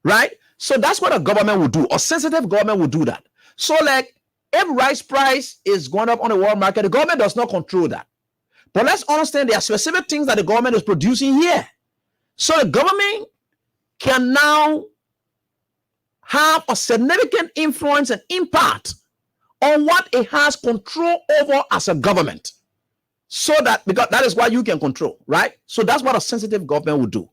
Right? So that's what a government will do. A sensitive government will do that. So like if rice price is going up on the world market, the government does not control that. But let's understand there are specific things that the government is producing here. So the government can now have a significant influence and impact on what it has control over as a government. So that, because that is what you can control, right? So that's what a sensitive government would do.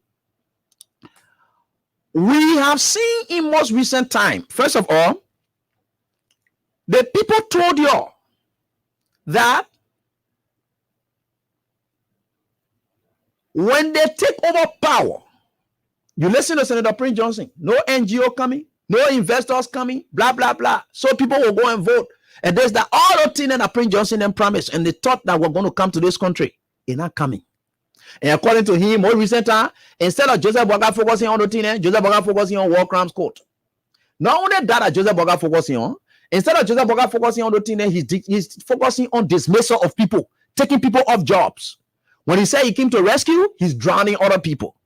we have seen in most recent time, first of all, the people told you that when they take over power, you listen to Senator Prince Johnson, no NGO coming, no investors coming, blah, blah, blah. So people will go and vote. And there's that all the thing that Prince Johnson then promised, and they thought that we're going to come to this country. They're not coming. And according to him, more recent time, instead of Joseph Boga focusing on the thing, Joseph Boga focusing on war crimes court. Not only that Joseph Boga focusing on, instead of Joseph Boga focusing on the thing, he's focusing on dismissal of people, taking people off jobs. When he said he came to rescue, he's drowning other people.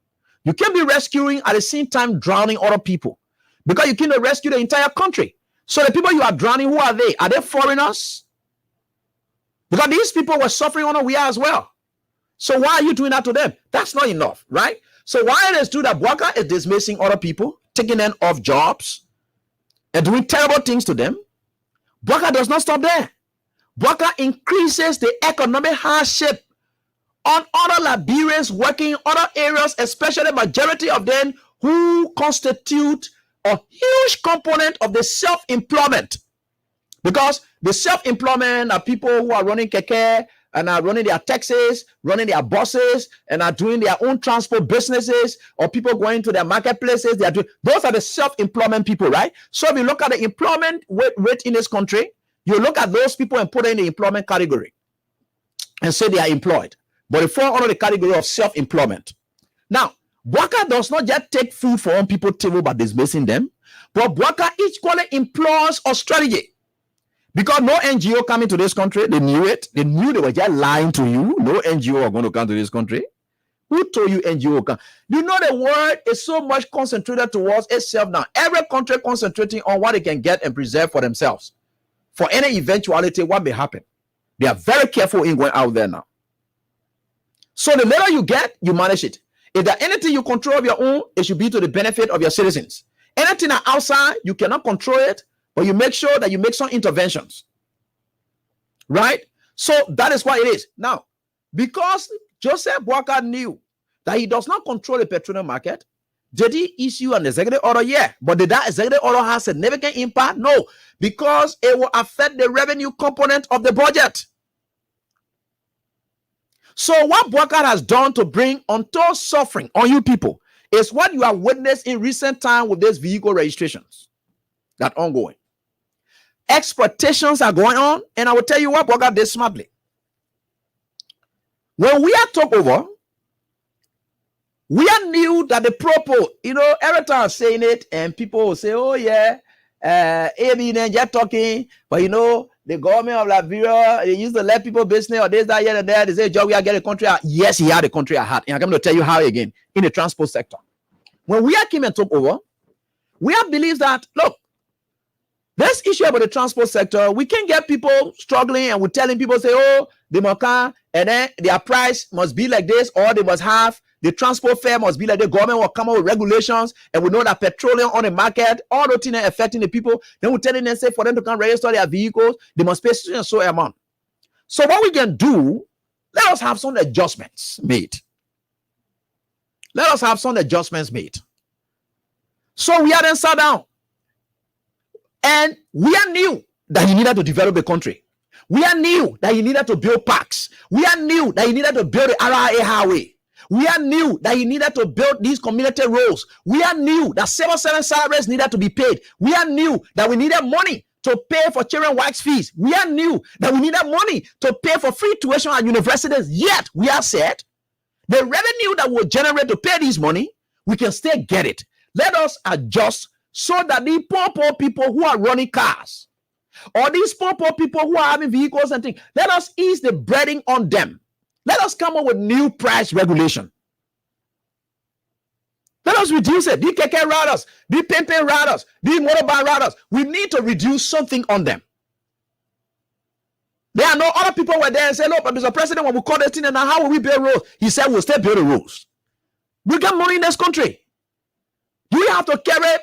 You can't be rescuing at the same time drowning other people, because you came to rescue the entire country. So the people you are drowning, who are they? Are they foreigners? Because these people were suffering on we are as well. So why are you doing that to them? That's not enough, right? So why it is true that Bwaka is dismissing other people, taking them off jobs, and doing terrible things to them, Bwaka does not stop there. Bwaka increases the economic hardship on other Liberians working in other areas, especially the majority of them who constitute a huge component of the self-employment. Because the self-employment are people who are running keke and are running their taxis, running their buses, and are doing their own transport businesses, or people going to their marketplaces. They are doing, those are the self-employment people, right? So if you look at the employment rate in this country, you look at those people and put them in the employment category and say they are employed, but they fall under the category of self-employment. Now, Bwaka does not just take food from people's table by dismissing them, but Bwaka equally employs a strategy. Because no NGO coming to this country, they knew it. They knew they were just lying to you. No NGO are going to come to this country. Who told you NGO come? You know the world is so much concentrated towards itself now. Every country concentrating on what they can get and preserve for themselves. For any eventuality, what may happen. They are very careful in going out there now. So the later you get, you manage it. If there's anything you control of your own, it should be to the benefit of your citizens. Anything outside, you cannot control it, but you make sure that you make some interventions. Right? So that is why it is. Now, because Joseph Bwaka knew that he does not control the petroleum market, did he issue an executive order? Yeah. But did that executive order have significant impact? No. Because it will affect the revenue component of the budget. So what Bwaka has done to bring untold suffering on you people is what you have witnessed in recent time with these vehicle registrations that are ongoing. Exploitations are going on, and I will tell you what Bwaka did smartly. When we are took over, we knew that the propo, every time I'm saying it, and people will say, oh yeah, AB just talking, but the government of Liberia, they used to let people business or this, that, here, and there. They say, Joe, we are getting the country out. Yes, he had the country at heart. And I'm going to tell you how again, in the transport sector. When we came and took over, we have believes that, look, this issue about the transport sector, we can get people struggling and we're telling people, say, oh, they must come, and then their price must be like this, or they must have, the transport fare must be like the government will come up with regulations, and we know that petroleum on the market, all the things affecting the people, then we're telling them, say, for them to come register their vehicles, they must pay so amount. So what we can do, let us have some adjustments made. Let us have some adjustments made. So we are then sat down. And we are knew that he needed to develop the country. We are knew that he needed to build parks. We are knew that he needed to build the RIA highway. We are knew that he needed to build these community roads. We are knew that civil servant salaries needed to be paid. We are knew that we needed money to pay for children wax fees. We are knew that we needed money to pay for free tuition at universities. Yet we are said the revenue that will generate to pay this money, we can still get it. Let us adjust so that the poor people who are running cars, or these poor people who are having vehicles and things, let us ease the burden on them. Let us come up with new price regulation. Let us reduce it. The keke riders, the pimping riders, the motorbike riders, we need to reduce something on them. There are no other people were there and say, look, but Mr. President, when we call this thing, and now how will we build roads? He said, we'll still build the roads. We got money in this country. You have to carry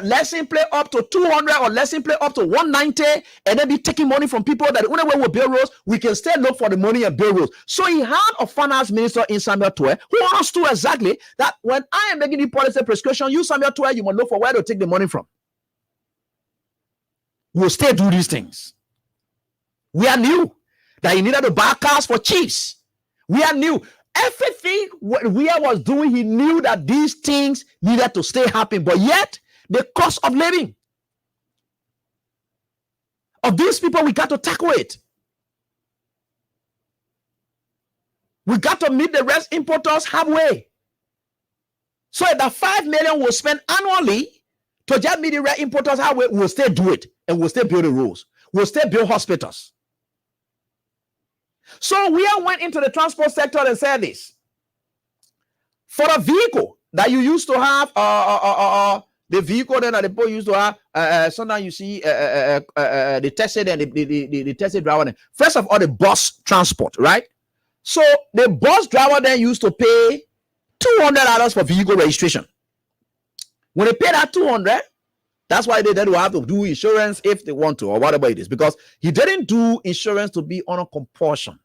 lesson play up to 200 or lesson play up to 190 and then be taking money from people that the only way we build roads, we can still look for the money and build roads. So he had a finance minister in Samuel Toure who understood exactly that when I am making the policy prescription, you Samuel Toure, you must look for where to take the money from. We'll still do these things. We are new that he needed to buy cars for chiefs. We are new. Everything we was doing, he knew that these things needed to stay happening, but yet the cost of living of these people, we got to tackle it. We got to meet the rest importers halfway. So if that 5 million we'll spend annually to just meet the rest importers halfway, we'll still do it and we'll still build the roads. We'll still build hospitals. So we all went into the transport sector and said this. For a vehicle that you used to have, the vehicle that the people used to have, sometimes you see the taxi and the taxi driver. First of all, the bus transport, right? So the bus driver then used to pay $200 for vehicle registration. When they pay that $200, that's why they then will have to do insurance if they want to or whatever it is, because he didn't do insurance to be on a compulsion.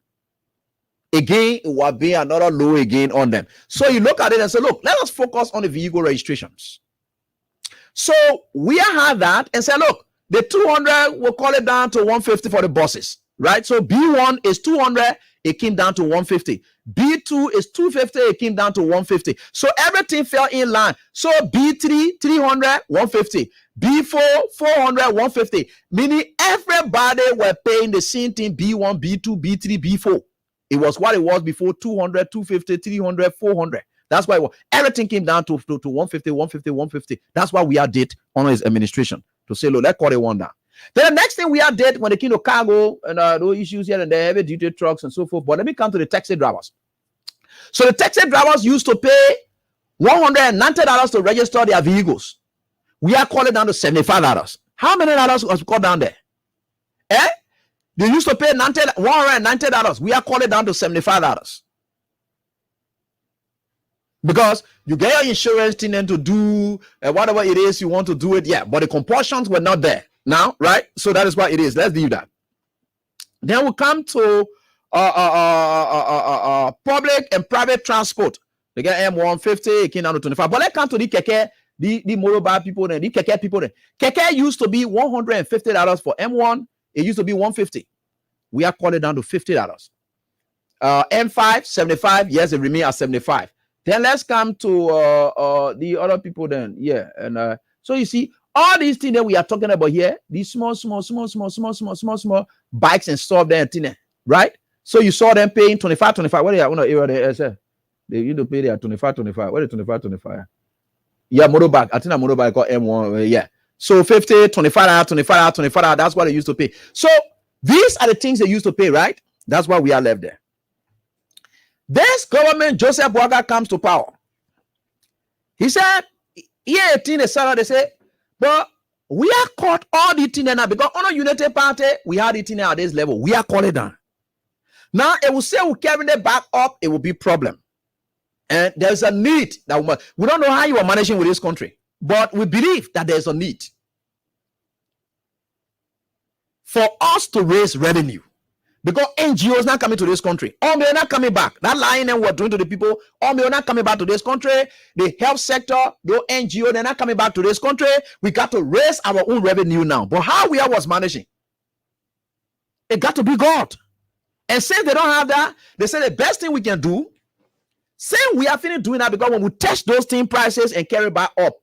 Again, it will be another low again on them. So you look at it and say, look, let us focus on the vehicle registrations. So we have that and say, look, the 200, we'll call it down to 150 for the buses, right? So B1 is 200, it came down to 150. B2 is 250, it came down to 150. So everything fell in line. So B3, 300, 150. B4, 400, 150. Meaning everybody were paying the same thing, B1, B2, B3, B4. It was what it was before, 200, 250, 300, 400. That's why everything came down to 150, 150, 150. That's why we are did on his administration to say, look, let's call it one down. Then the next thing we are did when it came to cargo and those issues here and there, heavy duty trucks and so forth. But let me come to the taxi drivers. So the taxi drivers used to pay $190 to register their vehicles. We are calling down to $75. How many dollars was called down there? They used to pay $190. We are calling down to $75. Because you get your insurance thing and to do whatever it is you want to do it, yeah. But the compulsions were not there now, right? So that is what it is. Let's do that. Then we come to public and private transport. They get M150, it came down to 25. But let's come to the keke, the mobile people, the keke people. Keke used to be $150 for M1. It used to be $150. We are calling down to $50. M5, 75. Yes, it remains at 75. Then let's come to the other people then. Yeah. And so you see, all these things that we are talking about here, these small bikes and stuff there, right? So you saw them paying 25. What they say? They used to pay their 25. What is 25? Yeah, motorbike. I think a motorbike called M1. Yeah. So 50, 25. That's what they used to pay. So these are the things they used to pay, right? That's why we are left there. This government, Joseph Boaga, comes to power. He said, yeah, they say, but we are caught all the thing now because on a United Party, we had it in at this level. We are calling down. Now, it will say we carry it back up, it will be problem. And there's a need that we don't know how you are managing with this country, but we believe that there's a need for us to raise revenue. Because NGOs not coming to this country. They're not coming back. That lying and we're doing to the people, they're not coming back to this country. The health sector, the NGO, they're not coming back to this country. We got to raise our own revenue now. But how we was managing? It got to be God. And since they don't have that, they say the best thing we can do, say we are finished doing that because when we test those thing prices and carry back up,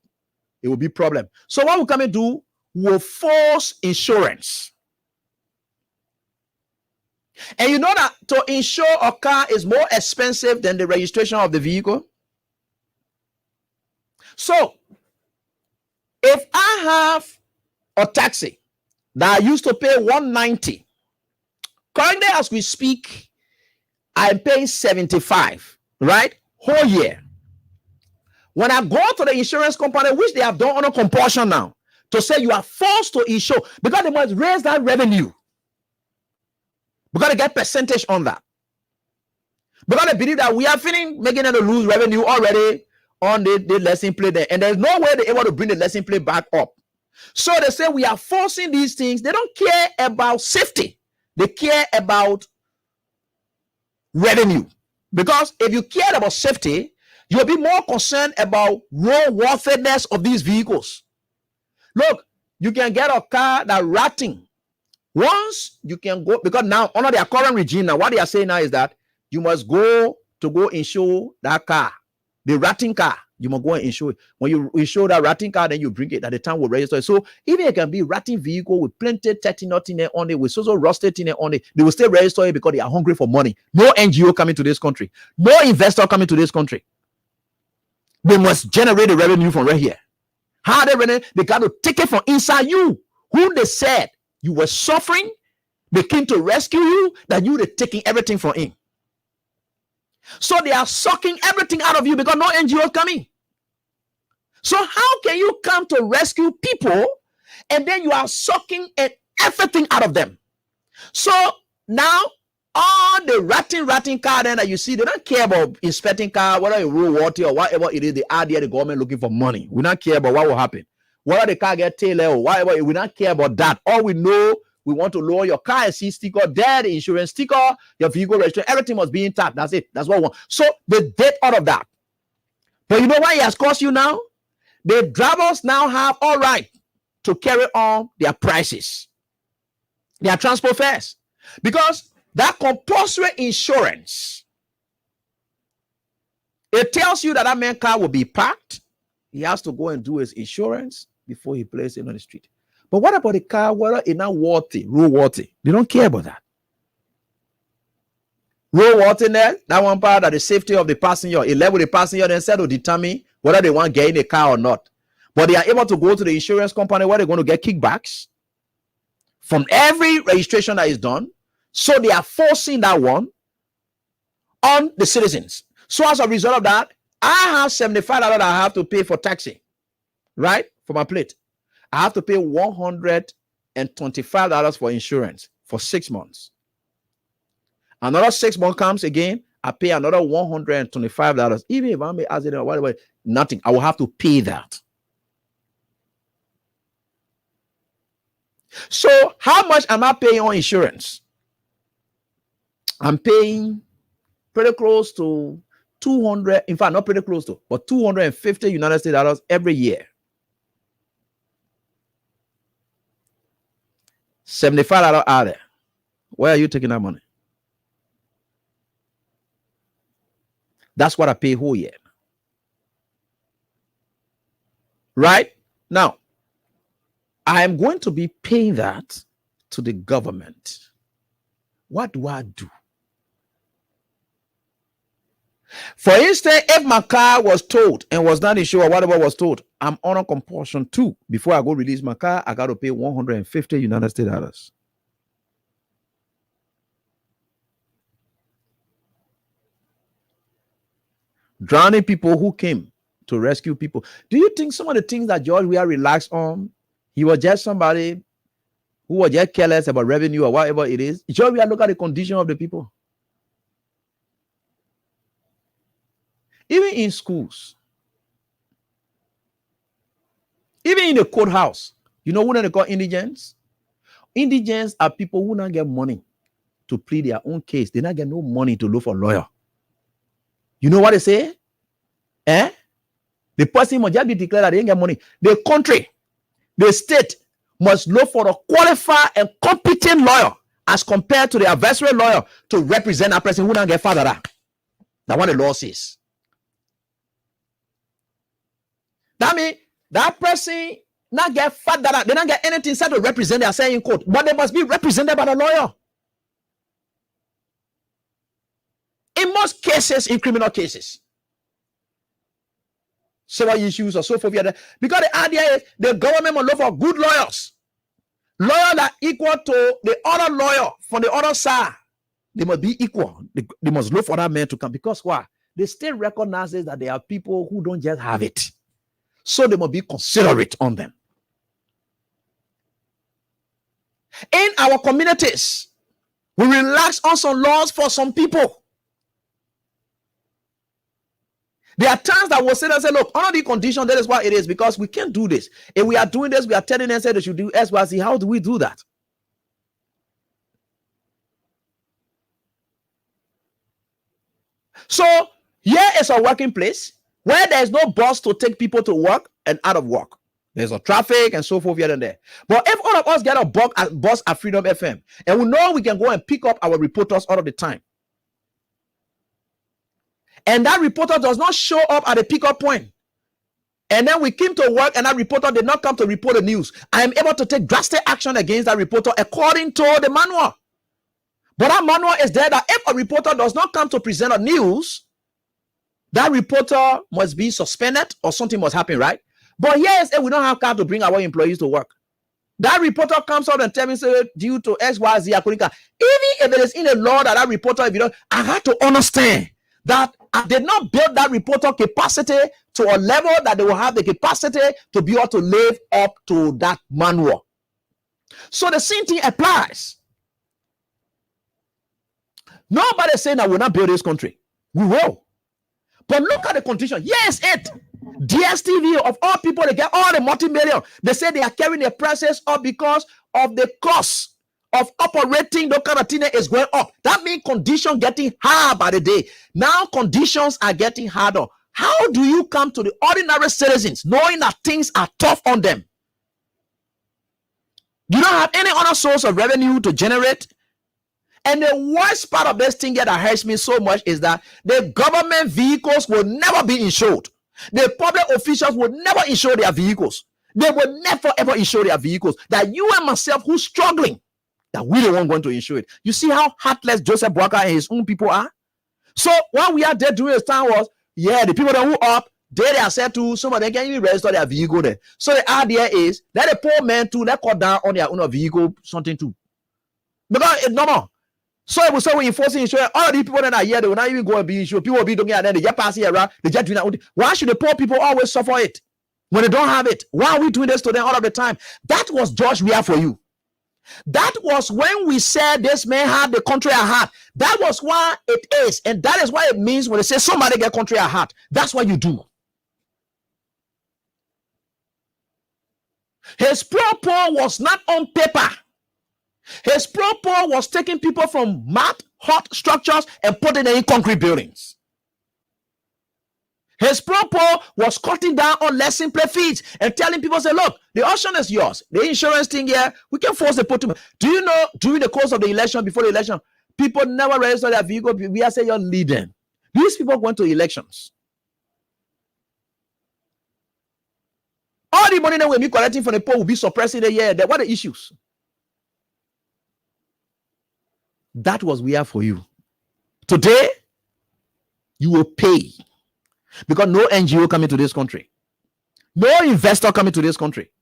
it will be a problem. So what we come and do, we'll force insurance. And you know that to insure a car is more expensive than the registration of the vehicle. So, if I have a taxi that I used to pay $190, currently as we speak, I'm paying $75, right? Whole year. When I go to the insurance company, which they have done on a compulsion now, to say you are forced to insure, because they must raise that revenue. We got to get percentage on that. We got to believe that we are making them lose revenue already on the lesson plate there, and there's no way they're able to bring the lesson plate back up. So they say we are forcing these things. They don't care about safety. They care about revenue. Because if you cared about safety, you'll be more concerned about roadworthiness of these vehicles. Look, you can get a car that ratting. Once you can go, because now under their current regime, now what they are saying now is that you must go insure that car, the ratting car. You must go and insure it. When you insure that ratting car, then you bring it at the time will register it. So even it can be ratting vehicle with plenty 30 nothing there on it, with so rusted in there on it, they will still register it because they are hungry for money. No NGO coming to this country, no investor coming to this country. They must generate the revenue from right here. How they revenue? They got to take it from inside you, who they said you were suffering. They came to rescue you, that you were taking everything from him. So they are sucking everything out of you because no NGO coming. So how can you come to rescue people and then you are sucking everything out of them? So now all the ratting car then that you see, they don't care about inspecting car, whether it roll water or whatever it is. They are there, the government looking for money. We don't care about what will happen. Whether the car get tailor or whatever, we don't care about that. All we know, we want to lower your car and see sticker, there, the insurance sticker, your vehicle registration, everything must be intact. That's it. That's what we want. So they did all of that. But you know what it has cost you now? The drivers now have all right to carry on their prices, their transport fares, because that compulsory insurance, it tells you that that man's car will be parked. He has to go and do his insurance before he places it on the street. But what about the car, whether it's not worthy, road worthy? They don't care about that. Road worthiness, that one part that the safety of the passenger, it level the passenger, then said to determine whether they want to get in a car or not. But they are able to go to the insurance company where they're going to get kickbacks from every registration that is done. So they are forcing that one on the citizens. So as a result of that, I have $75 that I have to pay for taxi, right? For my plate. I have to pay $125 for insurance for 6 months. Another 6 months comes again, I pay another $125. Even if I'm asking or whatever, nothing. I will have to pay that. So how much am I paying on insurance? I'm paying pretty close to 200, in fact, not pretty close to, but 250 United States dollars every year. $75 out there. Where are you taking that money? That's what I pay whole year. Right? Now, I am going to be paying that to the government. What do I do? For instance, if my car was towed and was not insured or whatever was towed, I'm on compulsion too. Before I go release my car, I got to pay 150 United States dollars. Drowning people who came to rescue people. Do you think some of the things that George Weah relaxed on, he was just somebody who was just careless about revenue or whatever it is? George Weah look at the condition of the people. Even in schools, even in the courthouse, you know what they call indigents? Indigents are people who not get money to plead their own case. They not get no money to look for a lawyer. You know what they say? The person must just be declared that they didn't get money. The country, the state must look for a qualified and competent lawyer as compared to the adversary lawyer to represent a person who don't get father. That's what the law says. That means that person not get father. They don't get anything said to represent their say in court, but they must be represented by the lawyer. In most cases, in criminal cases, several issues or so forth, because the idea is the government must look for good lawyers, lawyers that equal to the other lawyer from the other side. They must be equal. They must look for that man to come, because why? The state recognizes that there are people who don't just have it, so they must be considerate on them. In our communities, we relax on some laws for some people. There are times that we'll sit and say, look, under the condition, that is why it is, because we can't do this. If we are doing this, we are telling them that they should do X, Y, Z. How do we do that? So here is a working place where there's no bus to take people to work and out of work. There's a traffic and so forth here and there. But if all of us get a bus at Freedom FM, and we know we can go and pick up our reporters all of the time, and that reporter does not show up at the pickup point, and then we came to work and that reporter did not come to report the news, I am able to take drastic action against that reporter according to the manual. But that manual is there that if a reporter does not come to present a news, that reporter must be suspended or something must happen, right? But yes, if we don't have car to bring our employees to work, that reporter comes out and tells me, say, due to X, Y, Z, I couldn't come. Even if it is in the law that reporter, if you don't, I had to understand that I did not build that reporter capacity to a level that they will have the capacity to be able to live up to that manual. So the same thing applies. Nobody is saying that we'll not build this country. We will. But look at the condition. Yes, DSTV, of all people, they get all the multi-million. They say they are carrying their prices up because of the cost of operating the kind of thing is going up. That means conditions getting hard by the day. Now conditions are getting harder. How do you come to the ordinary citizens knowing that things are tough on them? You don't have any other source of revenue to generate. And the worst part of this thing that hurts me so much is that the government vehicles will never be insured. The public officials will never insure their vehicles. They will never ever insure their vehicles. That you and myself who's struggling, that we the one going to insure it. You see how heartless Joseph Walker and his own people are? So what we are there during this time was, yeah, the people that were up, they are said to some of them can even register their vehicle there. So the idea is that the poor man too, let cut down on their own vehicle something too. Because it's normal. So it was so enforcing insurance. All the people that are here, they will not even go and be insured. People will be doing it and then they just pass it around. They just doing that. Why should the poor people always suffer it when they don't have it? Why are we doing this to them all of the time? That was George Weah for you. That was when we said this man had the country at heart. That was why it is. And that is why it means when they say somebody get country at heart. That's what you do. His proposal was not on paper. His proposal was taking people from mud, hot structures and putting them in concrete buildings. His proposal was cutting down on less simple fees and telling people, say, look, the option is yours. The insurance thing here, we can force the put to. Do you know during the course of the election, before the election, people never register their vehicle. We are saying you're leading. These people went to elections. All the money that we'll be collecting from the poor will be suppressing the year. What are the issues? That was we are for you. Today, you will pay. Because no NGO coming to this country. No investor coming to this country.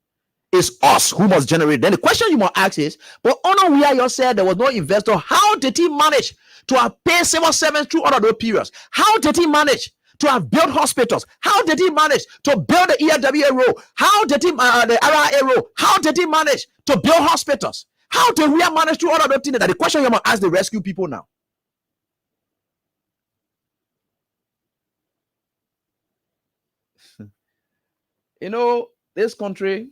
It's us who must generate. Then the question you must ask is, but Honor Weah you said there was no investor. How did he manage to have paid civil servants through all of those periods? How did he manage to have built hospitals? How did he manage to build the ERWA road? How did he the RIA road? How did he manage to build hospitals? How did we manage to all of those things? That the question you must ask the rescue people now. You know, this country,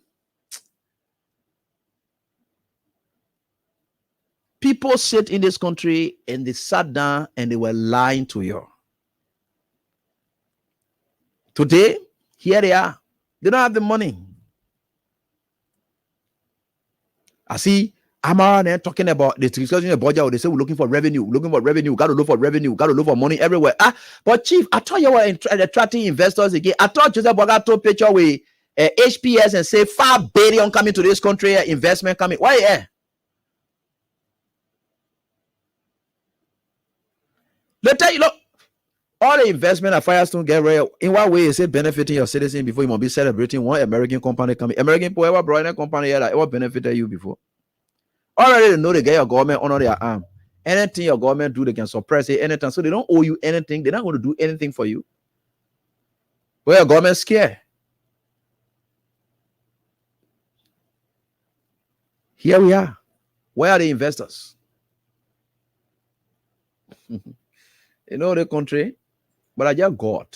people sit in this country and they sat down and they were lying to you. Today, here they are. They don't have the money. I see Amara there talking about the discussion about budget. They say we're looking for revenue, got to look for revenue, got to look for money everywhere. But Chief, I thought you were attracting investors again. I thought Joseph Boga told picture with HPS and say 5 billion coming to this country, investment coming. Why? They tell you, look, all the investment at Firestone get real. In what way is it benefiting your citizen before you must be celebrating one American company coming? American people ever brought in a company here that ever benefited you before? Already they know they get your government under their arm. Anything your government do, they can suppress it anytime. So they don't owe you anything. They're not going to do anything for you. Well, your government scared. Here we are. Where are the investors? You know the country, but I just God.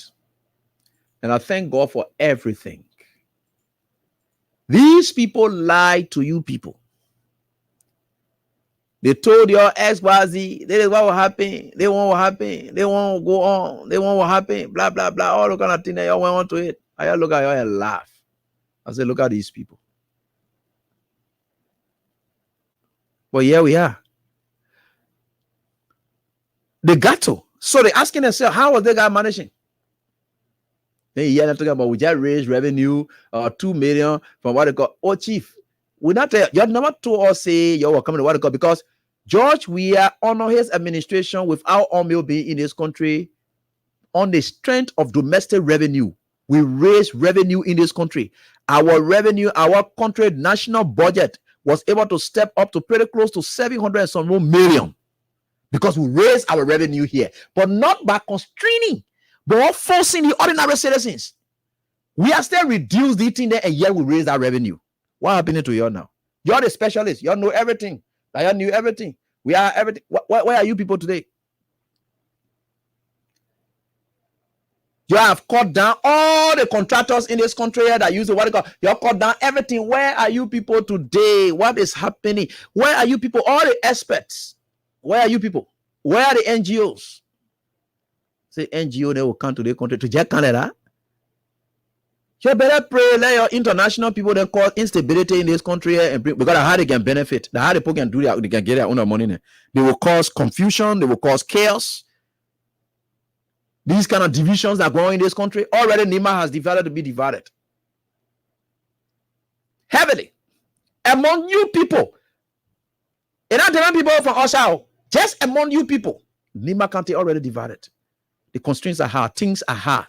And I thank God for everything. These people lie to you people. They told your XYZ, this is what will happen. They want what happen. They won't go on. They want what happen. Blah, blah, blah. All the kind of thing that y'all went on to it. I look at y'all and laugh. I say, look at these people. But here we are. They got to. So they're asking themselves, how was they guy managing? Then they're talking about we just raised revenue 2 million from what they call. Oh, chief, we not tell you're never told us say you're coming to what they call, because George, we are honor his administration without oil being in this country on the strength of domestic revenue. We raise revenue in this country. Our revenue, our country national budget was able to step up to pretty close to 700 and some more million because we raised our revenue here, but not by constraining, but forcing the ordinary citizens. We are still reduced the thing there, and yet we raise our revenue. What happened to you now? You're the specialist. You know everything. You knew everything. We are everything. Where are you people today? You have cut down all the contractors in this country that use the what they call. You have cut down everything. Where are you people today? What is happening? Where are you people? All the experts. Where are you people? Where are the NGOs? Say NGO, they will come to the country to just Canada. You better pray, let your international people that cause instability in this country and bring, because how they can benefit, the how the people can do that, they can get their own money. They will cause confusion, they will cause chaos. These kind of divisions that go on in this country, already Nima has decided to be divided heavily among you people. And not different people from us out, just among you people. Nima County already divided. The constraints are hard, things are hard.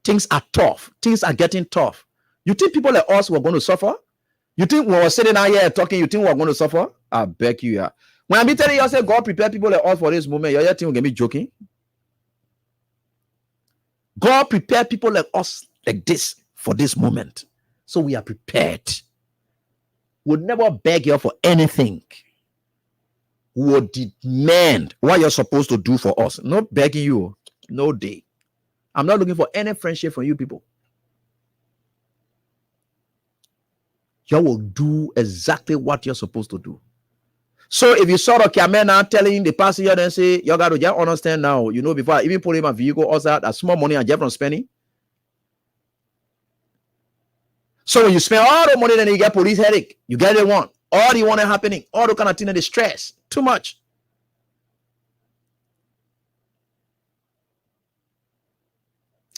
Things are tough. Things are getting tough. You think people like us were going to suffer? You think when we're sitting out here talking, you think we're going to suffer? I beg you, yeah. When I be telling you, I say, God prepare people like us for this moment, you think we're going to be joking? God prepare people like us like this for this moment. So we are prepared. We'll never beg you for anything. We will demand what you're supposed to do for us. Not begging you. No day. I'm not looking for any friendship from you people. You will do exactly what you're supposed to do. So if you saw the camera now telling the passenger, then say, you got to just understand now, you know, before I even put in my vehicle, also that small money I get from spending. So when you spend all the money, then you get police headache. You get it one. All the one happening, all the kind of thing that is stress. Too much.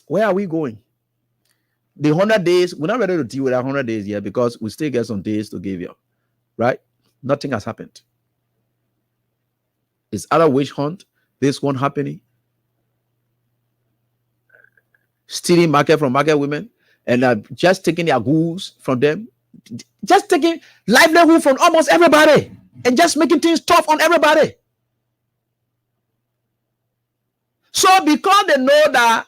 Where are we going? The 100 days, we're not ready to deal with that 100 days yet because we still get some days to give you, right? Nothing has happened. It's other witch hunt. This one happening. Stealing market from market women and just taking their goods from them. Just taking livelihood from almost everybody and just making things tough on everybody. So because they know that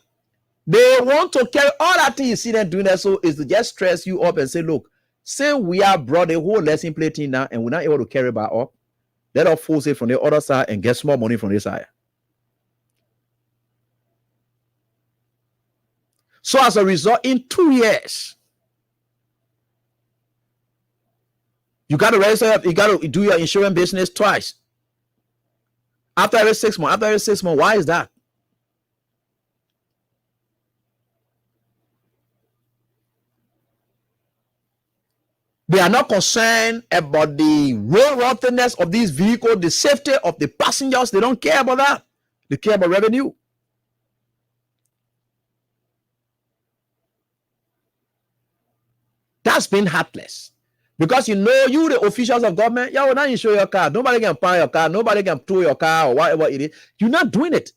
they want to carry all that thing you see them doing that, so is to just stress you up and say, look, say we are brought a whole lesson plating now and we're not able to carry back up. Let us force it from the other side and get small money from this side. So as a result, in 2 years, you got to register, you got to do your insurance business twice. After every 6 months, why is that? They are not concerned about the roadworthiness of these vehicles, the safety of the passengers. They don't care about that. They care about revenue. That's been heartless. Because you know, you the officials of government, you will not insure your car. Nobody can buy your car. Nobody can tow your car or whatever it is. You're not doing it.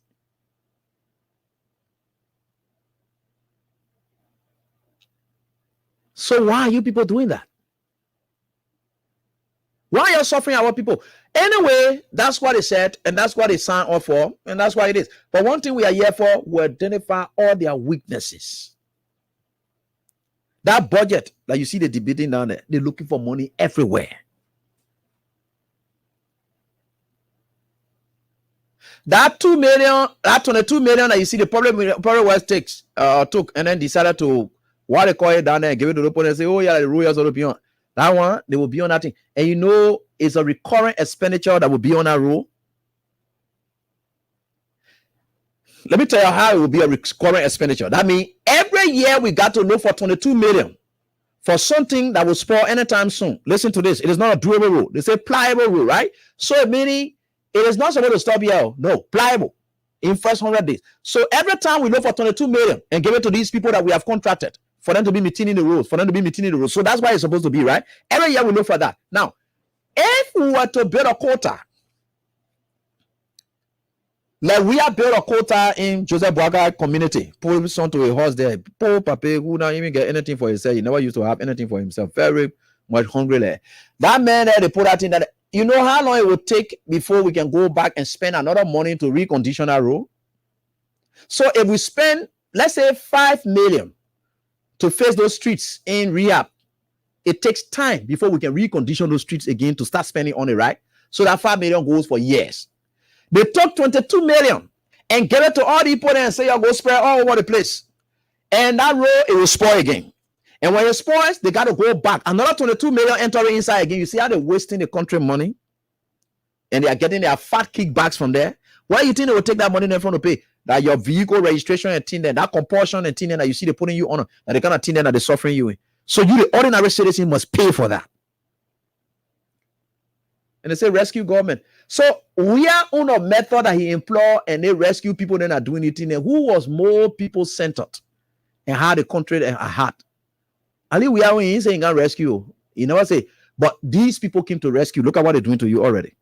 So why are you people doing that? Why are you suffering our people? Anyway, that's what they said, and that's what they signed up for, and that's why it is. But one thing we are here for, we identify all their weaknesses. That budget that you see the debating down there, they're looking for money everywhere. That 2 million, that 22 million that you see the probably West took and then decided to what they call it down there and give it to the opponent and say, oh yeah, the Royals will be on. That one, they will be on that thing. And you know, it's a recurrent expenditure that will be on that rule. Let me tell you how it will be a recurrent expenditure. That means every year we got to look for 22 million for something that will spoil anytime soon. Listen to this. It is not a durable rule. They say pliable rule, right? So meaning it is not supposed to stop here. No, pliable in first 100 days. So every time we look for 22 million and give it to these people that we have contracted for them to be meeting the rules, So that's why it's supposed to be, right? Every year we look for that. Now, if we were to build a quota, like we have built a quota in Joseph Boaga community, pull son to a horse there, poor papa who not even get anything for himself. He never used to have anything for himself. Very much hungry there. That man there, they put that in that. You know how long it would take before we can go back and spend another money to recondition that road? So if we spend, let's say 5 million to face those streets in rehab, it takes time before we can recondition those streets again to start spending on it, right? So that 5 million goes for years. They took 22 million and gave it to all the people there and say, go spread all over the place. And that road, it will spoil again. And when it spoils, they got to go back. Another 22 million entering inside again. You see how they're wasting the country money? And they are getting their fat kickbacks from there. Why do you think they will take that money in front to pay? That your vehicle registration and thing there, that compulsion and thing there that you see they're putting you on, that the kind of thing there that they're suffering you in. So you, the ordinary citizen, must pay for that. And they say rescue government. So we are on a method that he employed and they rescue people then are doing it in there. Who was more people centered and how the country at heart? Ali, we are in saying God rescue. You never say, but these people came to rescue. Look at what they're doing to you already.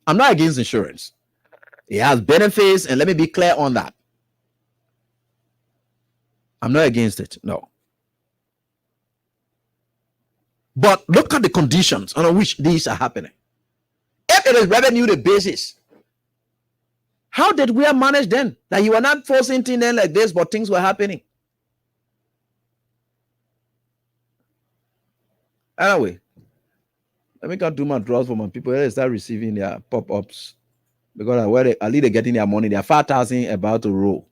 I'm not against insurance. It has benefits, and let me be clear on that. I'm not against it. No. But look at the conditions under which these are happening. If it is revenue the basis, how did we manage then? That you were not forcing things in like this, but things were happening. Anyway, let me go do my draws for my people. They start receiving their pop-ups because where they, at least they're getting their money. They're 5,000 about to roll.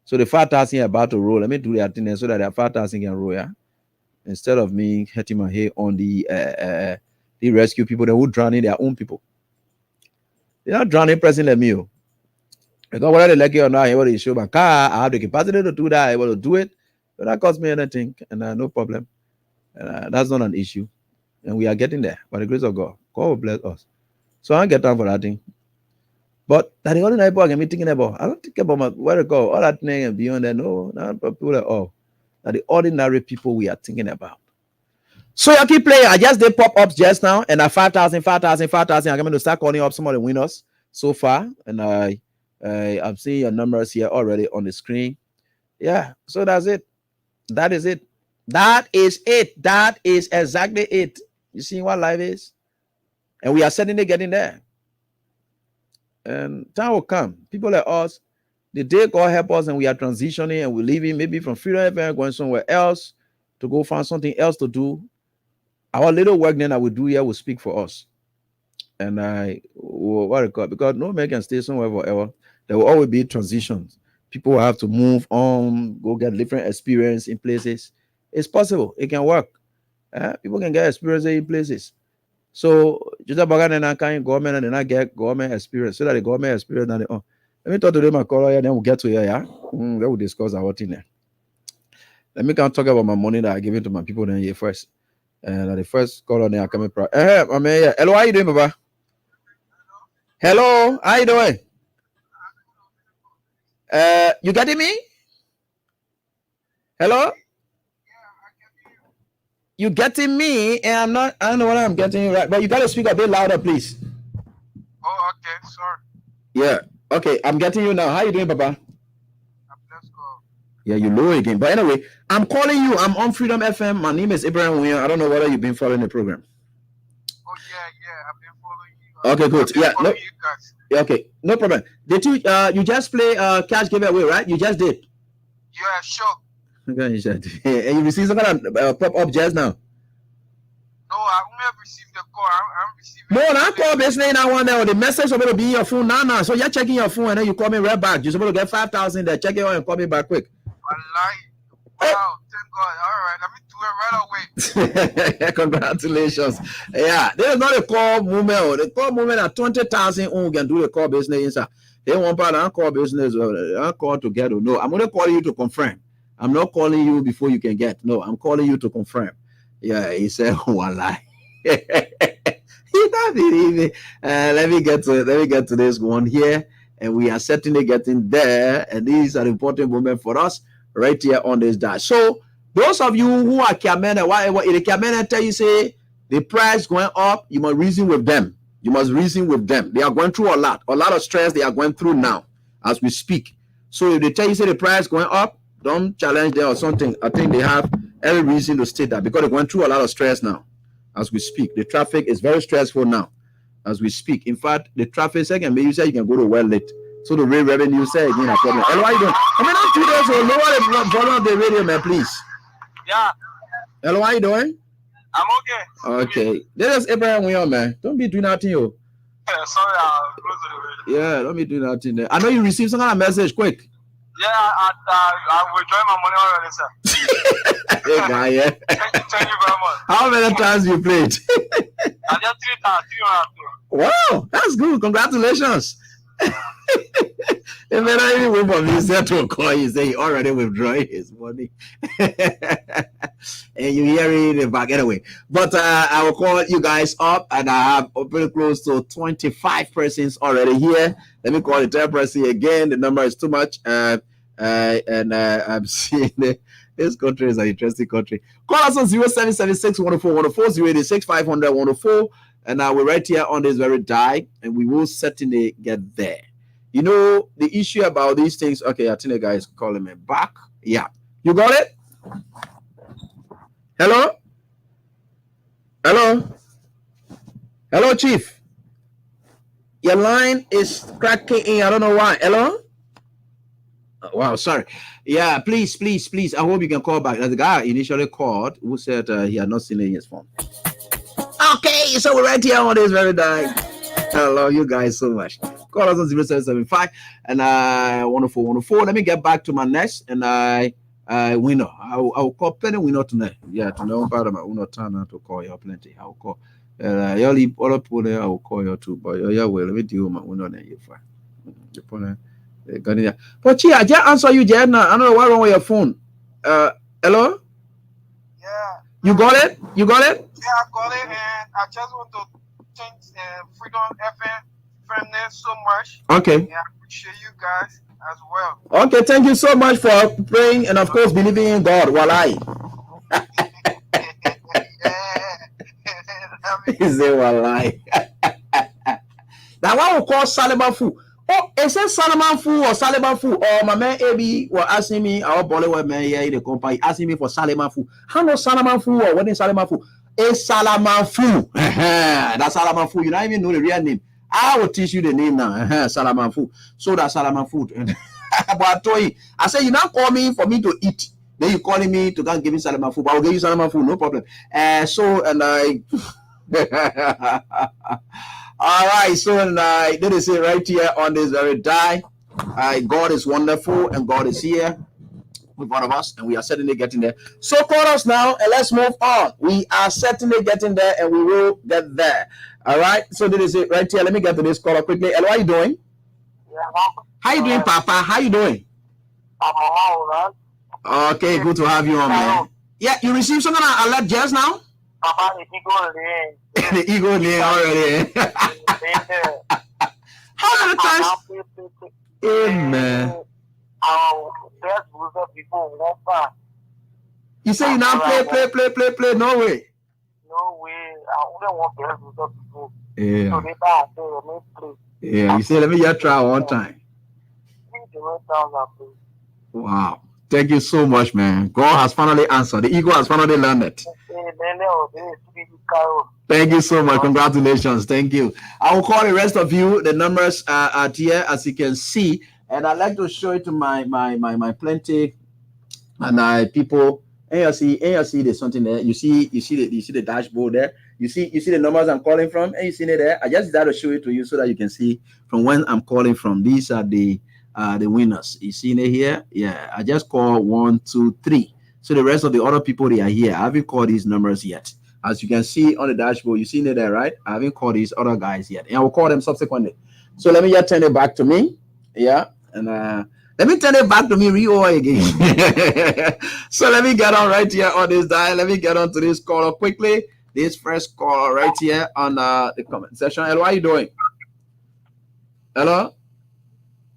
So the 5,000 about to roll. Let me do that thing so that their 5,000 can roll. Yeah. Instead of me hitting my head on the rescue people, they would drown in their own people. They're not drowning person like me. Because whether they like it or not, able to show my car, I have the capacity to do that, able to do it. But that costs me anything, and no problem. And that's not an issue. And we are getting there by the grace of God. God will bless us. So I don't get time for that thing. But that the ordinary people can be thinking about. I don't think about my where to go, all that thing and beyond that. No, not people at all. That the ordinary people we are thinking about. So I keep playing. I just did pop-ups just now, and at 5,000. I'm going to start calling up some of the winners so far. And I'm seeing your numbers here already on the screen. Yeah, so that's it. That is it. That is it. That is exactly it. You see what life is? And we are suddenly getting there. And time will come. People like us, the day God help us and we are transitioning and we're leaving maybe from Freedom FM going somewhere else to go find something else to do. Our little work then that we do here will speak for us. And because no man can stay somewhere forever. There will always be transitions. People will have to move on, go get different experience in places. It's possible. It can work. People can get experience in places. So just about that kind of government and then I get government experience. So that the government experience and let me talk to them my caller here, then we'll get to here, yeah. Then we'll discuss our thing there. Let me talk about my money that I give it to my people then here first. And the first caller then I come in. I'm here. Hello, how you doing, Baba? Hello, how you doing? You getting me? Hello? You getting me? And I don't know what I'm getting right, but you gotta speak a bit louder, please. Oh, okay, sorry. Yeah. Okay, I'm getting you now. How you doing, Baba? Let's go. Yeah, you low again. But anyway, I'm calling you. I'm on Freedom FM. My name is Ibrahim Wiyan. I don't know whether you've been following the program. Oh, yeah. I've been following you. Okay, good. Yeah, no, you guys. yeah, okay, no problem. Did you just play cash giveaway, right? You just did. Yeah, sure. Okay, you said. And you received some kind of pop-up just now. No, I only received the call. I'm receiving. No, I call business now one there. The message supposed to be in your phone now. So you're checking your phone and then you call me right back. You're supposed to get 5,000 there. Check it out and call me back quick. Wow, thank God. All right, let me do it right away. Congratulations. Yeah, there's not a call movement. The call movement at 20,000 who can do the call business inside. They want part of call business. I call together. No, I'm only calling you to confirm. I'm not calling you before you can get. No, I'm calling you to confirm. Yeah, he said one lie. Let me get to this one here, and we are certainly getting there. And these are important moments for us right here on this day. So those of you who are Kiamena, whatever, if the Kiamena tell you say the price going up, you must reason with them. You must reason with them. They are going through a lot of stress they are going through now as we speak. So if they tell you say the price going up, don't challenge them or something. I think they have every reason to state that because they're going through a lot of stress now as we speak. The traffic is very stressful now as we speak. In fact, the traffic second, maybe you say you can go to well late. So the rail revenue say again a problem. Hello, how you doing? I mean, not 2 days, so lower the volume of the radio, man, please. Yeah. Hello, how you doing? I'm okay. Okay. This is Abraham William, man. Don't be doing nothing, yo. Sorry, I'll close the radio. Yeah, don't be doing nothing there. I know you received some kind of message, quick. Yeah, I withdrew my money already, sir. Hey, guy, yeah. Thank you very much. How many times you played? I just 3 times, 3 Wow, that's good. Congratulations. If not even wait for me, said to call you, say he already withdrawing his money. And you hear it in the back anyway. But I will call you guys up, and I have pretty close to 25 persons already here. Let me call the 10 person again. The number is too much. And I'm seeing this country is an interesting country. Call us on 0776 104 104 086 500 104. And we're right here on this very die, and we will certainly get there. You know, the issue about these things. Okay, I think the guy is calling me back. Yeah. You got it? Hello? Hello? Hello, Chief. Your line is cracking in. I don't know why. Hello? Wow, sorry. Yeah, please. I hope you can call back. The guy initially called who said he had not seen it in his phone. Okay, so we're right here on this very day. I love you guys so much. Call us on 0775 and 104. Let me get back to my next and winner. I'll call plenty winner tonight. Yeah, to know about my winner turn to call you plenty. I'll call. Y'all leave all up there. I will call you too. But yeah, well, let me deal with my winner then. You fine. But yeah, I just answer you, Jen. I don't know what's wrong with your phone. Hello? Yeah. You got it? Yeah, I got it, and I just want to thank Freedom FM friendness so much. Okay. Yeah, I appreciate you guys as well. Okay, thank you so much for praying and of course believing in God. Walai. He said walai. That one we call Salima Fu. Oh, is it Salama Fu or Salima Fu? Or my man AB were asking me, our Bollywood man here in the company, asking me for Salima Fu. How no Salama Fu or what is Salima Fu? It's Salama Fu. That's Salama Fu. You don't even know the real name. I will teach you the name now. Salama Fu. So that's Salama Food. But I told you, I said, you now call me for me to eat. Then you calling me to go give me Salama Food. But I'll give you Salama Food, no problem. All right, so and did it say right here on this very day, God is wonderful and God is here with one of us, and we are certainly getting there. So call us now and let's move on. We are certainly getting there, and we will get there. All right, so did it say right here? Let me get to this caller quickly. Hello, how you doing? How you doing, Papa? How you doing? I'm all right. Okay, good to have you on, man. Yeah, you received some kind of alert just now? Papa, the ego name. The ego name already. How many times? Amen. You say you now play. No way. No way. I only want best result before. Yeah. So they play. Yeah, you say let me just try one time. Wow. Thank you so much, man. God has finally answered. The ego has finally learned it. Thank you so much. Congratulations. Thank you. I will call the rest of you. The numbers are here, as you can see. And I'd like to show it to my plenty and people And you see there's something there. You see the dashboard there. You see the numbers I'm calling from, and you see it there. I just decided to show it to you so that you can see from when I'm calling from. These are the winners. You see it here? Yeah, I just called 1, 2, 3. So the rest of the other people, they are here. I haven't called these numbers yet. As you can see on the dashboard, you see it there, right? I haven't called these other guys yet, and I will call them subsequently. So let me just turn it back to me. Yeah, and let me turn it back to me real again. So let me get on right here on this dial. Let me get on to this caller quickly. This first caller right here on the comment section. Hello, how are you doing? Hello?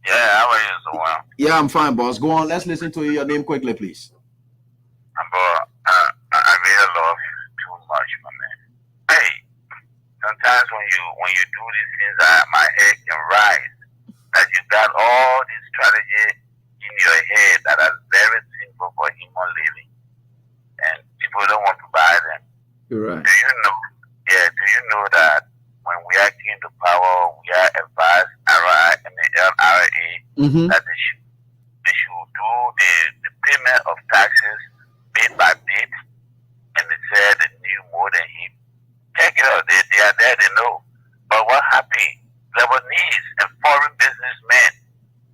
Yeah, how are you, so well? Yeah, I'm fine, boss. Go on. Let's listen to your name quickly, please. I really love you too much, my man. Hey, sometimes when you do these things, my head can rise. That you got all these strategies in your head that are very simple for human living, and people don't want to buy them. You're right. Do you know? Yeah. Do you know that when we are came to power, we are advised and the LRA that they should do the payment of taxes bit by bit, and they said they knew more than him. Check it out. They are there. They know. But what happened? Lebanese and foreign businessmen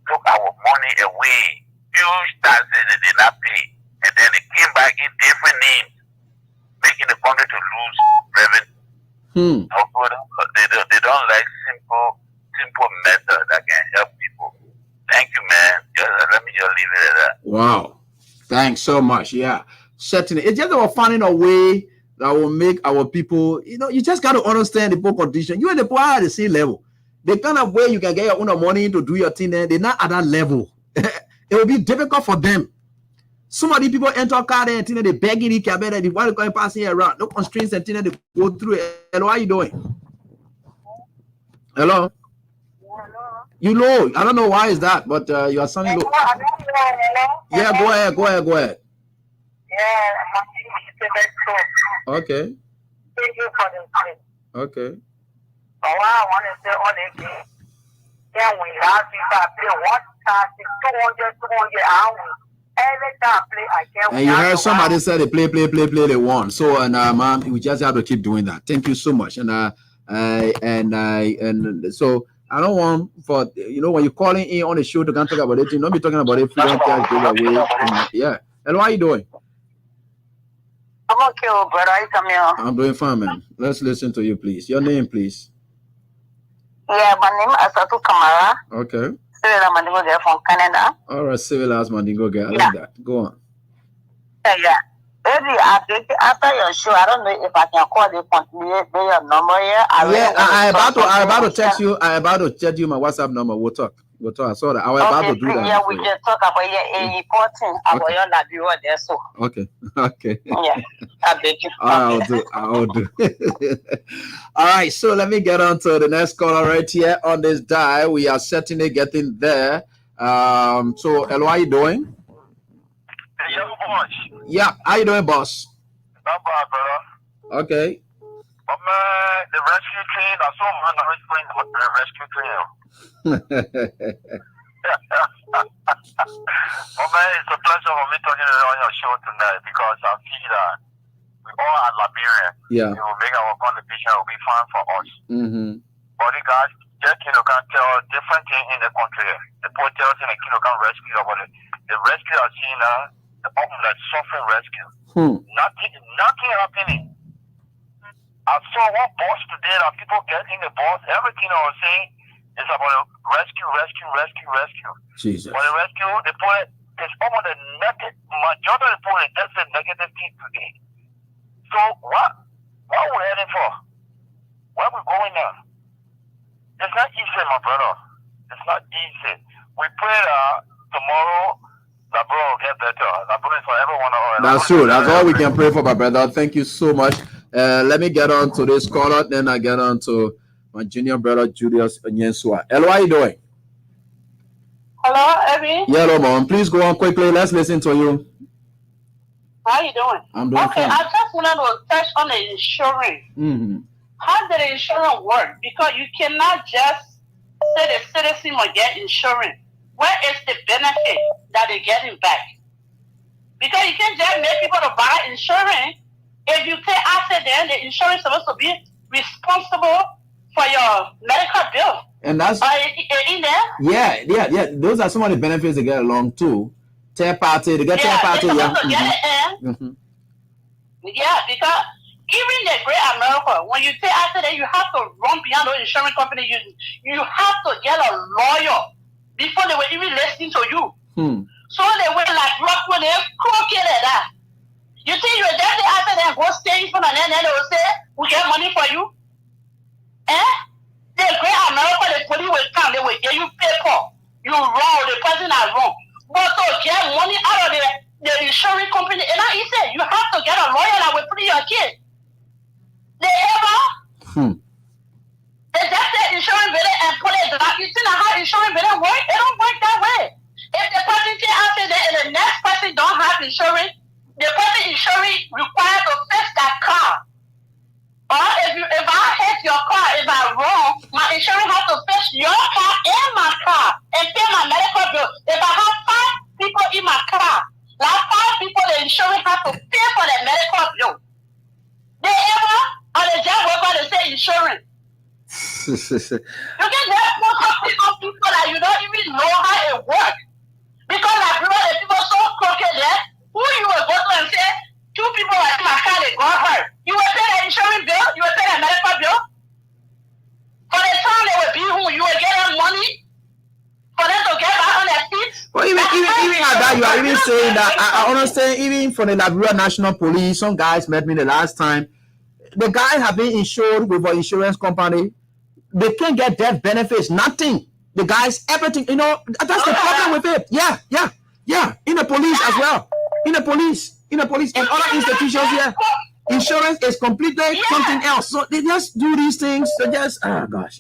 took our money away. Huge taxes they did not pay, and then they came back in different names, making the country to lose revenue. They don't like simple method that can help people. Thank you, man. Let me just leave it at that. Wow. Thanks so much. Yeah. Certainly. It's just about finding a way that will make our people, you just got to understand the poor condition. You and the poor are at the same level. The kind of way you can get your own money to do your thing there, they're not at that level. It will be difficult for them. Some of the people enter a car there and they begging each other, they want to go and pass here around. No constraints and they go through it. Hello, how are you doing? Hello? You low. I don't know why is that, but you are sounding low. Yeah, go ahead. Okay. Thank you for the time. Okay. But what I want to say on the game, then we have people play 1,200 hours. Every time I play, I can't. And you heard somebody say they play, they won. So man, we just have to keep doing that. Thank you so much. And so I don't want for when you're calling in on the show to come talk about it, don't be talking about it. Freedom cash giveaway. Yeah. Hello, how are you doing? I'm okay, brother. You come here. I'm doing fine, man. Let's listen to you, please. Your name, please. Yeah, my name is Asatu Kamara. Okay. Civil Mandingo girl from Canada. All right, civil as Mandingo girl. I like that. Go on. Yeah. Maybe after your show, I don't know if I can call you, continue your number here. I'm about to text you. I'm about to text you my WhatsApp number. We'll talk. I saw that. I was about to do that. Yeah, we just talk about your important about your Nabiwa there. So. Okay. Yeah, I bet you. I'll do. All right. So let me get on to the next caller right here on this dial. We are certainly getting there. So hello, how you doing? Hey, young boss. Yeah, how you doing, boss? Not bad, brother. Okay. But man, the rescue train, I saw man rescuing the rescue train. Oh man, it's a pleasure for me talking on your show tonight because I feel that we all are Liberian. Yeah. It will make our contribution will be fun for us. But you guys, just can tell different things in the country. The hotels in the can rescue about it. The rescue I've seen the problem that suffering rescue. Nothing happening. I saw one bus today that people get in the bus. Everything I was saying is about rescue. Jesus. For the rescue, they put it, it's almost a negative, majority of the people, that's a negative thing today. So what we're heading for? Where we going now? It's not easy, my brother. It's not easy. We pray that tomorrow, the bro will get better. The bro is for everyone. That's true. That's all we can pray for, my brother. Thank you so much. Let me get on to this caller, then I get on to my junior brother Julius Onyensua. Hello, how you doing? Hello, Abby. Yeah, hello, mom. Please go on quickly. Let's listen to you. How you doing? I'm doing fine. I just wanted to touch on the insurance. How does the insurance work? Because you cannot just say the citizen will get insurance. Where is the benefit that they're getting back? Because you can't just make people to buy insurance. If you take accident, the insurance is supposed to be responsible for your medical bill. And that's in there. Yeah. Those are some of the benefits they get along too. Third party, they get third party. Yeah, yeah, because even the Great America, when you take accident, you have to run beyond the insurance company. You have to get a lawyer before they will even listen to you. So they will like rock when they crooked like that. You think you just the accident go stay in front of them, and then they will say, we get money for you. The Great America, the police will come, they will give you paper. You wrong, the person is wrong. But to get money out of the insurance company, and not easy. You have to get a lawyer that will put your kid. They ever they just say insurance bill and put it down. You see how insurance bill work? It don't work that way. If the person take accident and the next person don't have insurance, the person insurance required to fix that car. Or if I hit your car, if I'm wrong, my insurance has to fix your car and my car and pay my medical bill. If I have 5 people in my car, like 5 people, the insurance has to pay for the medical bill. They ever on the job worker they say insurance. You can just put something on people that you don't even know how it works. Because like the people so crooked there, who you will go to and say, 2 people are in my car, they got hurt. You will pay the insurance bill, you will pay the medical bill. For the time they will be who you will get them money for them to get back on their feet. Well, even at that, you are even saying that I understand. Even for the Liberia National Police, some guys met me the last time. The guys have been insured with an insurance company. They can't get death benefits, nothing. The guys, everything, that's the problem with it. Yeah. In the police as well. In the police, and other institutions here. Insurance is completely something else. So they just do these things. So just,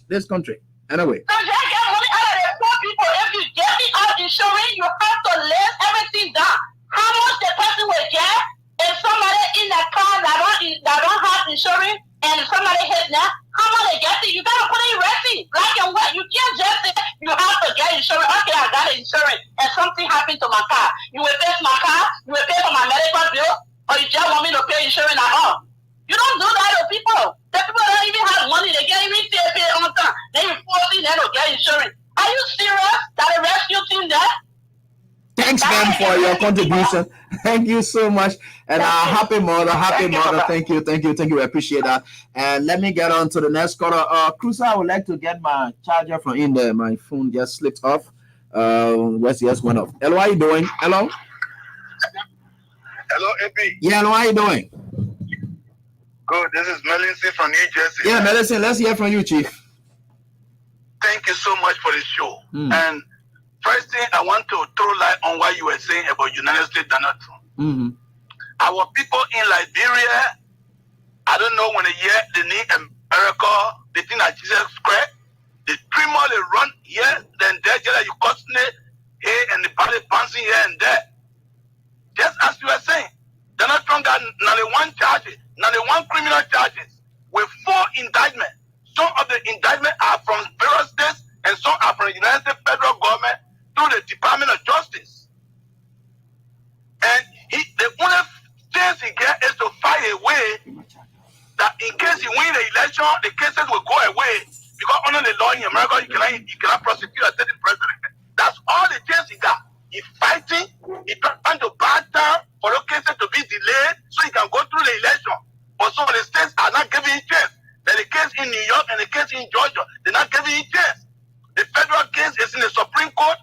this country. Anyway. So just get money out of the poor people. If you get it out insurance, you have to lay everything down. How much the person will get if somebody in the car that don't have insurance and somebody hit now, how much they get it? You gotta put it in receipt, black and white. You can't just say you have to get insurance. Okay, I got insurance and something happened to my car. You will pay for my car, you will pay for my medical bill, or you just want me to pay insurance at all. You don't do that to people. The people don't even have money, they can't even pay on time. They be forcing them to get insurance. Are you serious that the rescue team there? Thanks, man, for your contribution. Thank you so much. And happy mother. Thank you. I appreciate that. And let me get on to the next caller. Cruiser, I would like to get my charger from in there. My phone just slipped off. Where's the went off? Hello, how you doing? Hello? Hello, AB. Yeah, hello, how you doing? Good. This is Melincy from New Jersey. Yeah, Melincy, let's hear from you, Chief. Thank you so much for the show. And first thing, I want to throw light on what you were saying about United States Donald Trump. Our people in Liberia, I don't know when they hear the name America, they think that Jesus Christ, they dream all they run here, then there, just like you constantly here and the body bouncing here and there. Just as you were saying, Donald Trump got 91 charges, 91 criminal charges with 4 indictments. Some of the indictments are from various states and some are from the United States federal government through the Department of Justice. And the only chance he gets is to fight a way that in case he wins the election, the cases will go away. Because under the law in America, you cannot prosecute a sitting president. That's all the chance he got. He's fighting, he's trying to back down for the cases to be delayed so he can go through the election. But some of the states are not giving him chance. Like the case in New York and the case in Georgia, they're not giving him chance. The federal case is in the Supreme Court,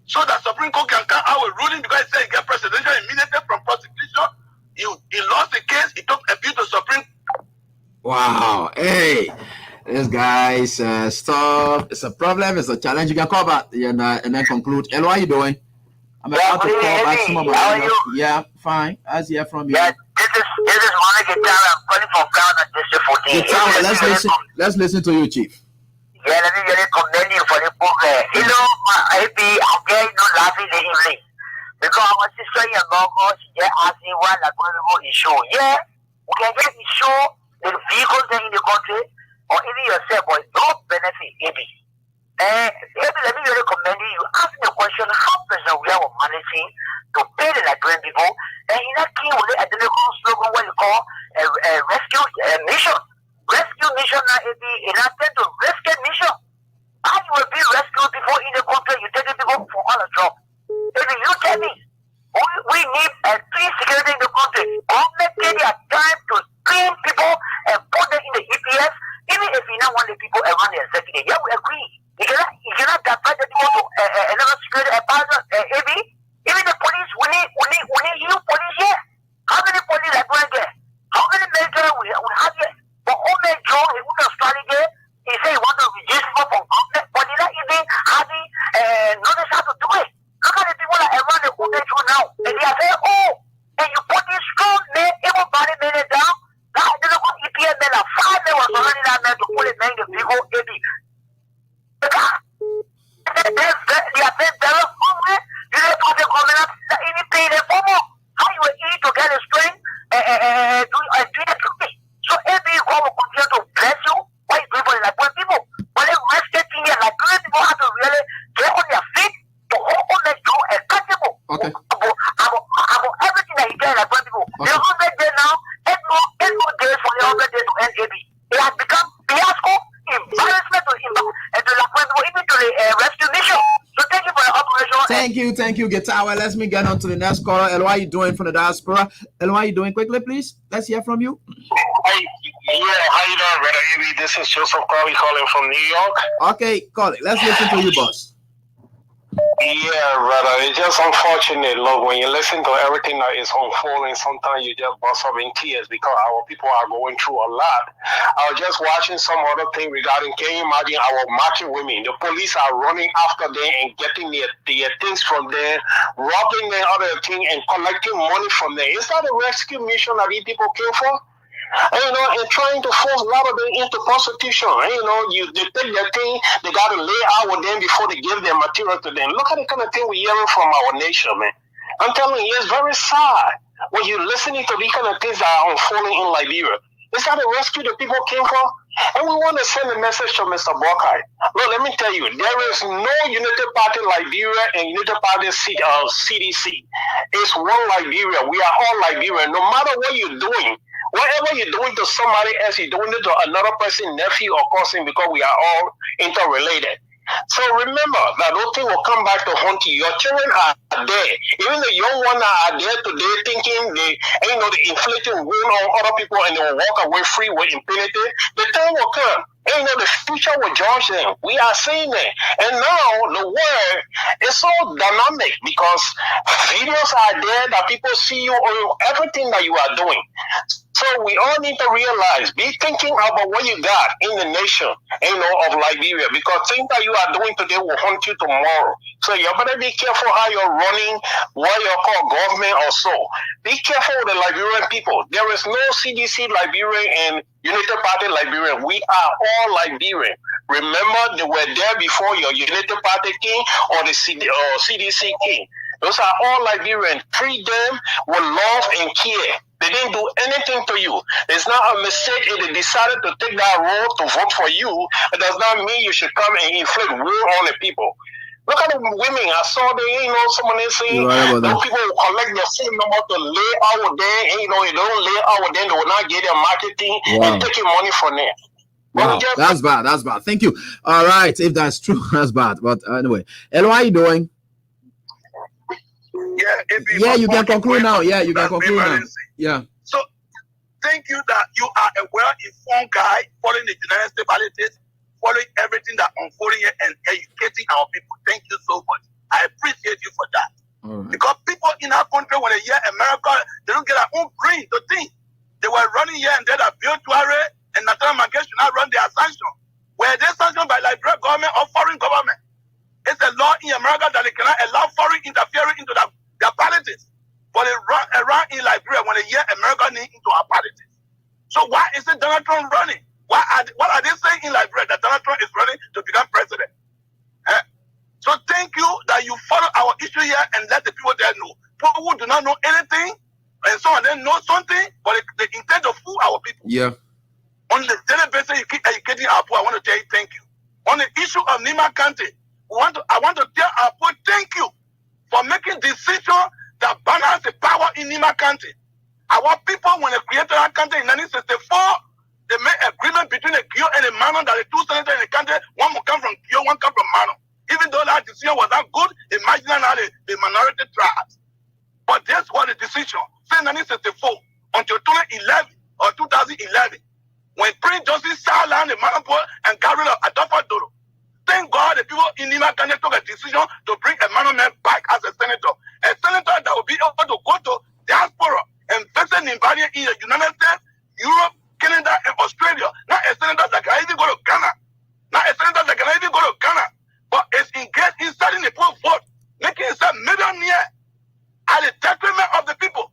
so that Supreme Court can come out with ruling because he said he got presidential immunity from prosecution. He lost the case, he took appeal to Supreme Court. Wow, hey, this guy's stuff. It's a problem, it's a challenge. You can call back and then conclude. Hello, how you doing? I'm about to call back some of my. Yeah, fine. As hear from you. Yeah, this is Mike Gitara. I'm calling from Ghana, District 14. Let's listen to you, Chief. Yeah, let me really commend you for the program. You know, I'm getting no laughing in the evening. Because I was just saying about she just asked me why I'm going to go issue. Yeah, we can get issue the vehicles in the country or even yourself, but no benefit, maybe. And let me really commend you. You asked me a question, how President we are managing to pay the Nigerian people heavy. We need a clean security in the country. Government take their time to clean people and put them in the EPS. Even if you don't want the people around the executive, yeah, we agree. You cannot divert the people to another security advisor, AB. Even the police, we need you police here. How many police are going there? How many military we have here? But Omer Joe, he would have started there. He said he wanted to reduce people from government, but he not even having notice how to do it. Look at the people that are around the Omer Joe now. And they are saying, oh, and you put this strong man, everybody made it down. Now, I don't know what EPS men are 5 men was already that man to pull it, man, the people, AB. They are very hungry. You don't put the government anything they for more. How you will eat to get a strength and do the duty. So every God will continue to bless you. Why you doing for the Liberian people? But they rested in here, Liberian people have to really get on their feet to hold them to accountable. Okay. About everything that he did, Liberian people. The 100 days now, 8 more days for the 100 days to end AB. It has become fiasco, embarrassment to Liberian people, even to the rescue mission. So thank you for the operation. Thank you, Getawa. Let me get on to the next caller. El, what are you doing from the diaspora? El, what are you doing? Quickly, please. Let's hear from you. How you doing, brother Amy? This is Joseph Crowley calling from New York. Okay, call it. Let's listen to you, boss. Yeah, brother. It's just unfortunate. Look, when you listen to everything that is unfolding, sometimes you just bust up in tears because our people are going through a lot. I was just watching some other thing regarding, can you imagine our marching women? The police are running after them and getting their things from them, robbing them other thing and collecting money from them. Is that a rescue mission that these people came for? And trying to force a lot of them into prostitution. They take their thing, they got to lay out with them before they give their material to them. Look at the kind of thing we're hearing from our nation, man. I'm telling you, it's very sad when you're listening to these kind of things that are unfolding in Liberia. Is that a rescue that people came for? And we want to send a message to Mr. Bokai. Look, let me tell you, there is no United Party Liberia and United Party CDC. It's one Liberia. We are all Liberia. No matter what you're doing, whatever you're doing to somebody else, you're doing it to another person, nephew or cousin, because we are all interrelated. So remember that those things will come back to haunt you. Your children are there. Even the young ones are there today thinking they inflicting wound on other people and they will walk away free with impunity. The time will come. The future will judge them. We are seeing it. And now the world is so dynamic because videos are there that people see you on everything that you are doing. So we all need to realize, be thinking about what you got in the nation, of Liberia, because things that you are doing today will haunt you tomorrow. So you better be careful how you're running what you call government or so. Be careful with the Liberian people. There is no CDC Liberian and United Party Liberian. We are all Liberian. Remember, they were there before your United Party king or the CDC king. Those are all Liberians. Treat them with love and care. They didn't do anything to you. It's not a mistake if they decided to take that road to vote for you. It does not mean you should come and inflict war on the people. Look at the women. I saw someone saying those people will collect their phone number to lay out with them. And, if they don't lay out with them, they will not get their marketing and taking money from them. Wow, that's bad. That's bad. Thank you. All right, if that's true, that's bad. But anyway, Elo, how are you doing? Yeah, you can conclude now. Yeah, you can conclude now. Yeah. So, thank you that you are a well-informed guy following the United States politics, following everything that unfolding here and educating our people. Thank you so much. I appreciate you for that. Right. Because people in our country, when they hear America, they don't get their own brain to think. They were running here and there that Bill Tuare and Nathaniel Mangue should not run their sanctions. Were they sanctioned by Liberian government or foreign government? It's a law in America that they cannot allow foreign interfering into their politics. But they run around in Liberia when they hear America into our politics. So why is it Donald Trump running? What are they saying in Liberia that Donald Trump is running to become president? So thank you that you follow our issue here and let the people there know. People who do not know anything, and some of them know something, but they intend to fool our people. Yeah. On the daily basis, you keep educating our people. I want to tell you thank you. On the issue of Nima County, I want to tell our people thank you for making decisions that balance the power in Nima County. Our people, when they created our country in 1964, they made agreement between the Kyo and the Mano that the two senators in the country, one will come from Kyo, one come from Mano. Even though that decision was not good, imagine now the minority tribes. But this was the decision. Since 1964 until 2011 or 2011, when Prince Johnson sat down the Manapo and Gabriel Adolfo, thank God the people in Nima Kanye took a decision to bring Emmanuel Man back as a senator that will be able to go to diaspora and visit Nimbani in the United States, Europe, Canada, and Australia. Not a senator that can even go to Ghana. Not a senator that can even go to Ghana. But it's engaged inside in the poor vote, making himself millionaire at the detriment of the people.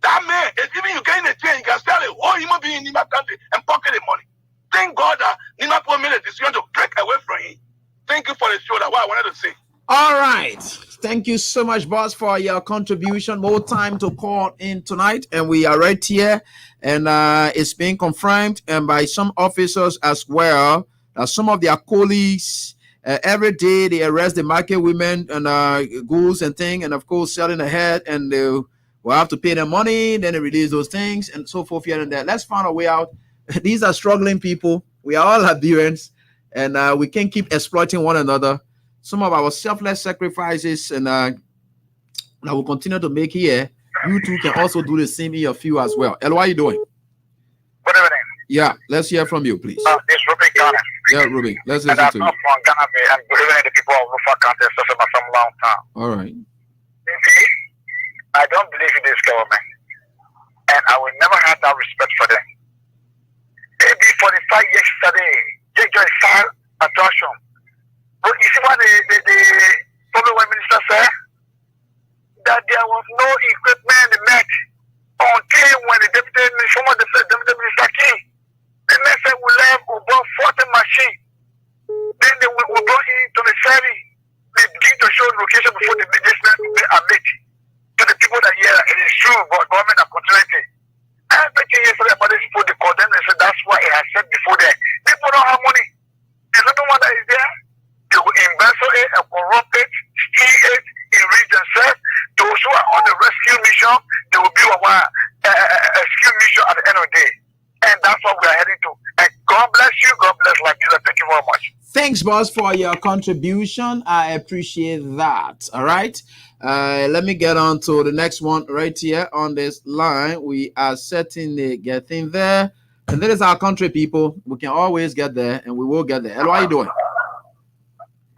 That man, if even you get in the chain, you can sell a whole human being in Nima country and pocket the money. Thank God that Nima made a decision to break away from him. Thank you for the show. That's what I wanted to say. All right. Thank you so much, boss, for your contribution. More time to call in tonight, and we are right here. And it's being confirmed and by some officers as well. Some of their colleagues, every day they arrest the market women and goods and things, and of course selling ahead, and they will have to pay them money. Then they release those things and so forth here and there. Let's find a way out. These are struggling people. We are all Liberians, and we can't keep exploiting one another. Some of our selfless sacrifices, and I will continue to make here. You too can also do the same in your field as well. El, what are you doing? Good evening. Yeah, let's hear from you, please. It's Ruben Ghana. Yeah, Ruben, let's listen to you. And I'm from Ghana, and believing in the people of Rufa County, especially for some long time. All right. I don't believe in this government, and I will never have that respect for them. Maybe 45 years yesterday, they just saw attraction. But you see what the public minister said? That there was no equipment met until when the former deputy minister came. The man said we bought 40 machines. Then we brought in to the ferry. They begin to show location before the businessmen will be admit to the people that it is true, but government are continuing. Everything yesterday about these people, they condemn and say that's why it has said before that. People don't have money. There's nothing one that is there. They will embezzle it and corrupt it, steal it, enrich themselves. Those who are on the rescue mission, they will be a rescue mission at the end of the day. And that's what we are heading to. And God bless you. God bless Liberia. Thank you very much. Thanks, boss, for your contribution. I appreciate that. All right. Let me get on to the next one right here on this line. We are certainly getting there. And that is our country, people. We can always get there, and we will get there. Hello, how are you doing?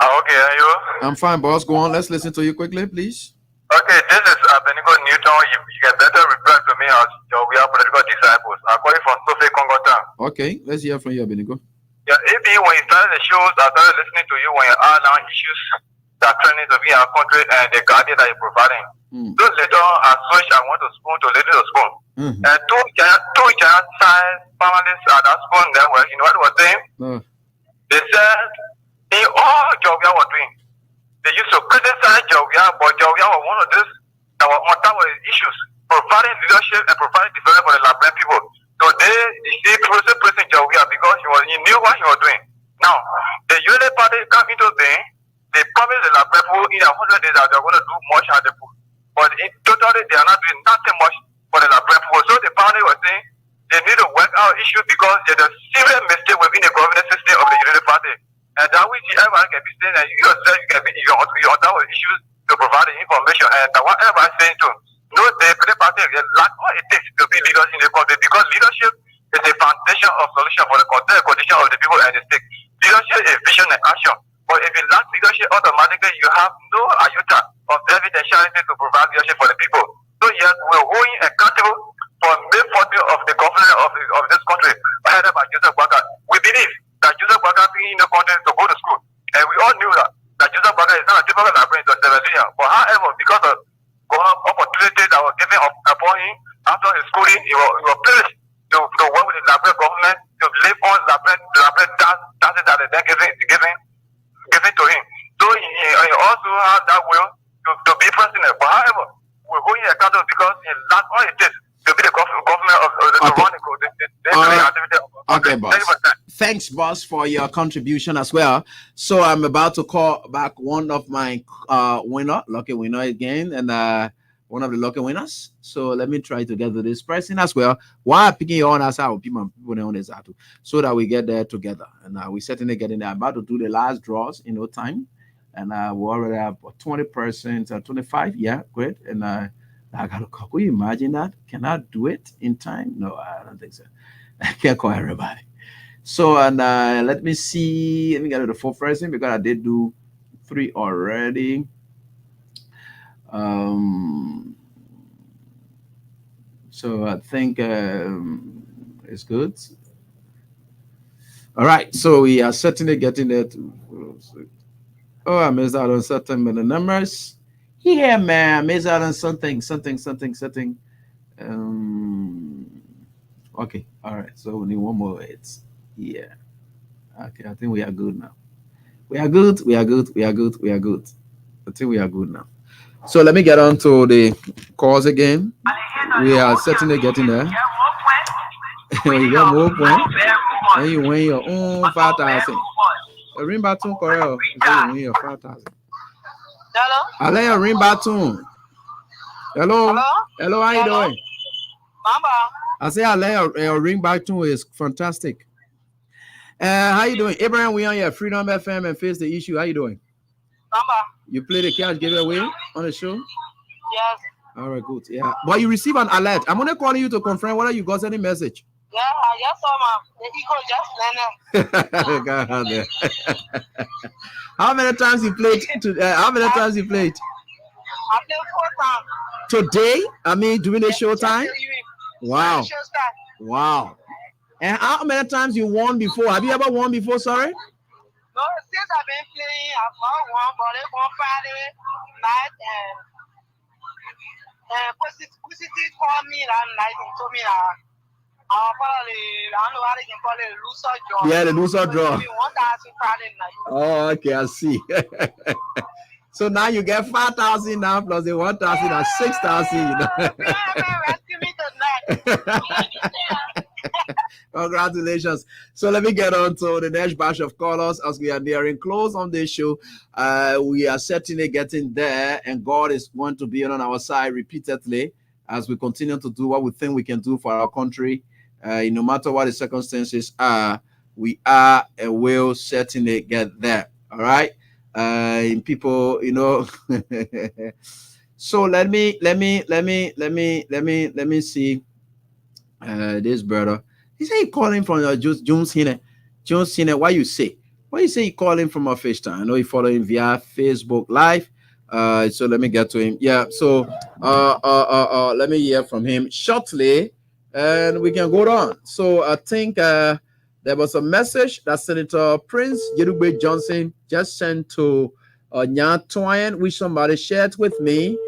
Okay, are you? I'm fine, boss. Go on. Let's listen to you quickly, please. Okay, this is Benigo Newton. You get better refer to me as we are political disciples. I'm calling from Sophie Congo Town. Okay, let's hear from you, Benigo. Yeah, AB, when you started the shows, I started listening to you when you are now issues that trending to be our country and the guardian that you're providing. Those later as such, I want to spoon to little to spoon. And two giant size families at that spoon there were, you know what they were saying? They said in all Georgia were doing. They used to criticize Georgia, but Georgia was one of these that were on top of the issues, providing leadership and providing development for the Liberian people. So they praising Georgia because he knew what he was doing. Now, the UNA party come into being, they promised the Liberian people in 100 days that they're going to do much at the pool. But in totally, they are not doing nothing much for the Liberian people. So the party was saying they need to work out issues because there's a serious mistake within the government system of the UNA party. And that which everyone can be saying that you yourself you can be on top of issues to provide the information. And whatever I'm saying to no, the party lack what it takes to be leaders in the country because leadership is the foundation of solution for the condition of the people and the state. Leadership is vision and action. But if you lack leadership, automatically you have no iota of evidentiality to provide leadership for the people. So yes, we're holding accountable for May 40 of the government of this country, headed by Joseph Baka. We believe that Joseph Baka being in the country to go to school. And we all knew that Joseph Baka is not a typical Liberian to Liberia. But however, because of opportunities that were given upon him after his schooling, he was pleased to work with the Liberian government to live on Liberian taxes that they're giving to him. So he also has that will to be president. But however, we're holding accountable because he lacks all it takes to be the government of the activity. Okay, boss. Thanks, boss, for your contribution as well. So I'm about to call back one of my lucky winner again, and one of the lucky winners. So let me try to get to this person as well. Why picking you on as our people on this so that we get there together. And we certainly getting there. I'm about to do the last draws in no time. and we already have 20 persons, 25. Yeah, great. And I got to call. Can you imagine that? Can I do it in time? No, I don't think so. I can't call everybody. So, and let me see. Let me get to the fourth person because I did do 3 already. So I think it's good. All right. So we are certainly getting there. Oh, I missed out on certain the numbers. Yeah, man, I missed out on something. Um, okay, all right. So we need one more. It's yeah. Okay, I think we are good now. We are good. We are good. We are good. We are good. I think we are good now. So let me get on to the calls again. We are certainly getting there. You get more point, and you win your own 5,000. A ring baton, correct? You win your 5,000. Hello? I lay a ring baton. Hello? Hello, how you doing? Mama. I say I lay a ring baton is fantastic. How you doing? Abraham, we on your Freedom FM and Face the Issue. How you doing? Mama. You play the cash giveaway on the show? Yes. All right, good. Yeah. But you receive an alert. I'm only calling you to confirm whether you got any message. Yeah, yes, sir, ma'am. The ego just landed. How many times you played? How many times you played? I played 4 times. Today? I mean, during the show time? Wow. Wow. And how many times you won before? Have you ever won before, sorry? No, since I've been playing, I've won one, but they won Friday night, and Pusity called me that night and told me that I don't know how they can call it, loser draw. Yeah, the loser draw. 1,000 Friday night. Oh, okay, I see. So now you get 5,000 now plus the 1,000 and 6,000. You know? Rescue me tonight. Congratulations. So let me get on to the next batch of callers as we are nearing close on this show. We are certainly getting there, and God is going to be on our side repeatedly as we continue to do what we think we can do for our country. No matter what the circumstances are, we are and will certainly get there. All right. People, you know. So let me see. This brother, he said he calling from Jones Hine. Jones Hine, why you say? Why you say he calling from a FaceTime? I know he following via Facebook Live. So let me get to him. Yeah. So let me hear from him shortly, and we can go on. So I think there was a message that Senator Prince Yerugbe Johnson just sent to Nya Twain, which somebody shared with me.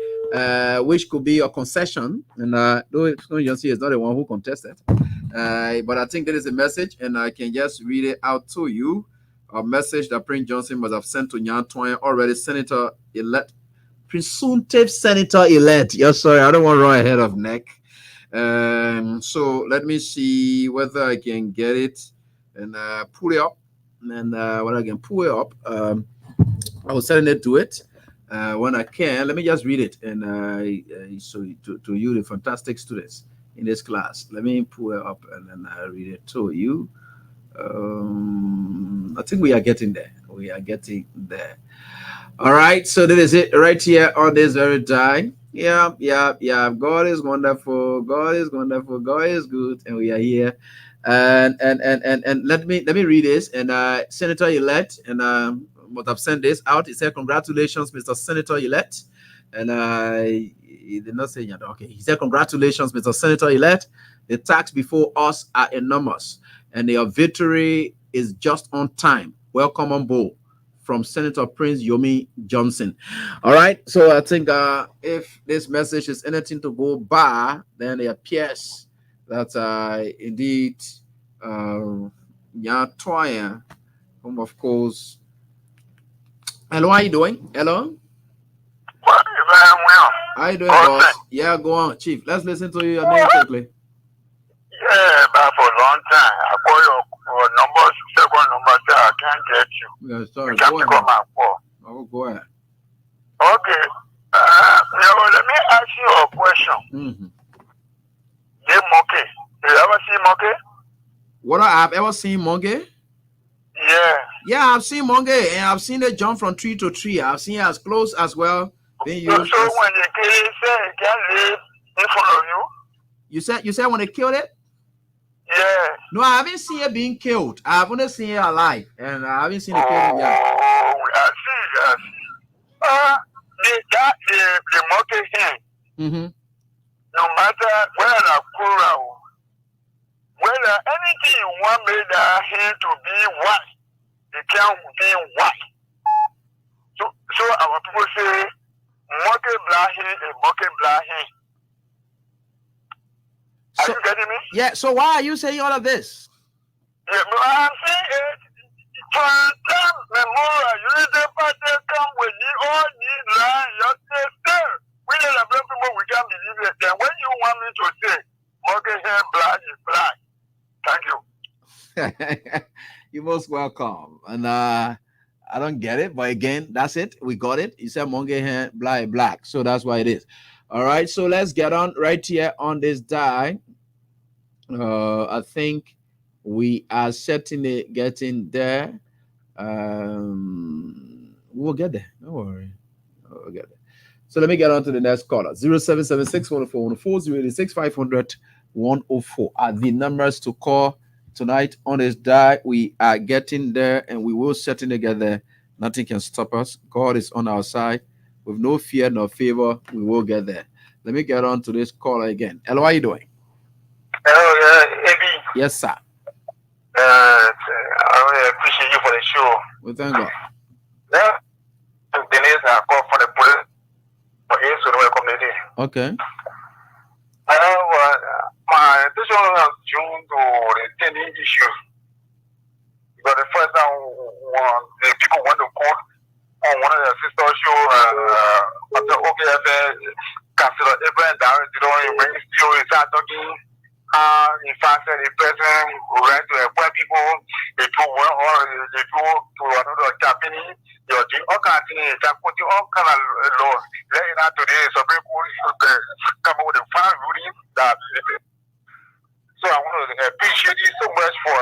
Which could be a concession, and Johnson is not the one who contested, but I think there is a message, and I can just read it out to you. A message that Prince Johnson must have sent to Nya Twain, already Senator-elect, presumptive Senator-elect. Yes, sorry, I don't want to run ahead of neck. So let me see whether I can get it and pull it up, and when I can pull it up, I will send it to it. When I can, let me just read it, and so to you, the fantastic students in this class, let me pull it up and then I read it to you. I think we are getting there. We are getting there. All right, so that is it right here on this very time. Yeah. God is wonderful. God is wonderful. God is good, and we are here. And let me read this. And Senator-elect, and but I've sent this out. He said, "Congratulations, Mr. Senator-elect." And he did not say that. Okay. He said, "Congratulations, Mr. Senator-elect. The tasks before us are enormous, and your victory is just on time. Welcome on board." From Senator Prince Yomi Johnson. All right. So I think if this message is anything to go by, then it appears that indeed Nya Twain, whom of course. Hello, how you doing? Hello? How you doing, boss? Yeah, go on, Chief. Let's listen to your name quickly. Yeah, but for a long time. I call your number, second number, I can't get you. Yeah, sorry. Go ahead. Oh, go ahead. Okay. Let me ask you a question. Mm-hmm. Yeah, monkey. You ever see monkey? What I've ever seen monkey? Yeah. Yeah, I've seen monkey, and I've seen it jump from tree to tree. I've seen it as close as well being used. So when they kill it, say it can live in front of you. You said when they killed it? Yeah. No, I haven't seen it being killed. I've only seen it alive, and I haven't seen it killed yet. Oh, I see. The monkey hen. Mm-hmm. No matter whether cool, whether anything you want made that hen to be white, it can be white. So our people say, monkey black hen and monkey black hen. Are you getting me? Yeah, so why are you saying all of this? Yeah, but I'm saying it. For time memorial, you need to come with the all these lines. You say, we need a people we can believe it. Then when you want me to say, monkey hair black is black. Thank you. You're most welcome. And I don't get it, but again, that's it. We got it. You said monkey hair black, so that's why it is. All right, so let's get on right here on this die. I think we are certainly getting there. We'll get there. Don't worry. We'll get there. So let me get on to the next caller. 0776 104 086 500 104 are the numbers to call tonight on this die. We are getting there, and we will certainly get there. Nothing can stop us. God is on our side. With no fear nor favor, we will get there. Let me get on to this caller again. Hello, how are you doing? Hello, Ebi. Yes, sir. I really appreciate you for the show. Well, thank God. Yeah. Denise, I call for the police for the community. Okay. I have my attention has June to the attending issues. But the first time the people went to court on one of their sister show, I said, okay, I said, consider Abraham Darren, you know, when you still start talking. In fact, the person who ran to employ people, they do one or they do to another Japanese, they do all kinds of things, they put all kinds of law. Letting out today, some people should come up with a fine ruling that. So I want to appreciate you so much for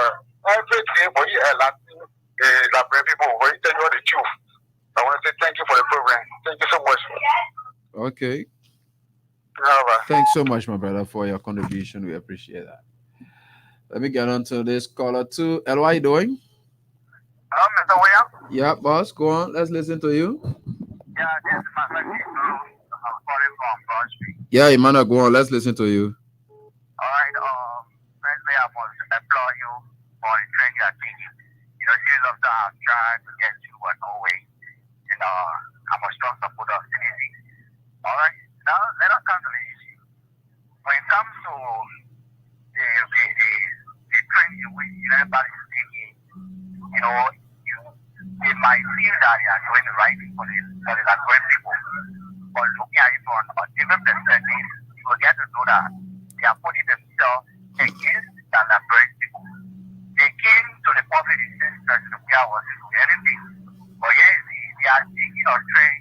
everything, but you are Latin, people, when you tell you the truth. I want to say thank you for the program. Thank you so much. Okay. Thanks so much, my brother, for your contribution. We appreciate that. Let me get on to this caller too. Hello, how are you doing? Hello, Mr. William. Yeah, boss, go on. Let's listen to you. Yeah, this is my friend. I'm calling from Broad Street. Yeah, Emmanuel, go on. Let's listen to you. All right. Firstly, I must applaud you for the training you are taking. You know, you love to have tried to get you a no way. And I'm a strong supporter of anything. All right. Now, let us come to the issue. When it comes to the training which everybody is taking, you know, they might feel that they are doing the right thing for the great people. But looking at it from a different perspective, you will get to know that they are putting themselves against the great people. They came to the public institution where I was doing anything. But yes, they are taking a train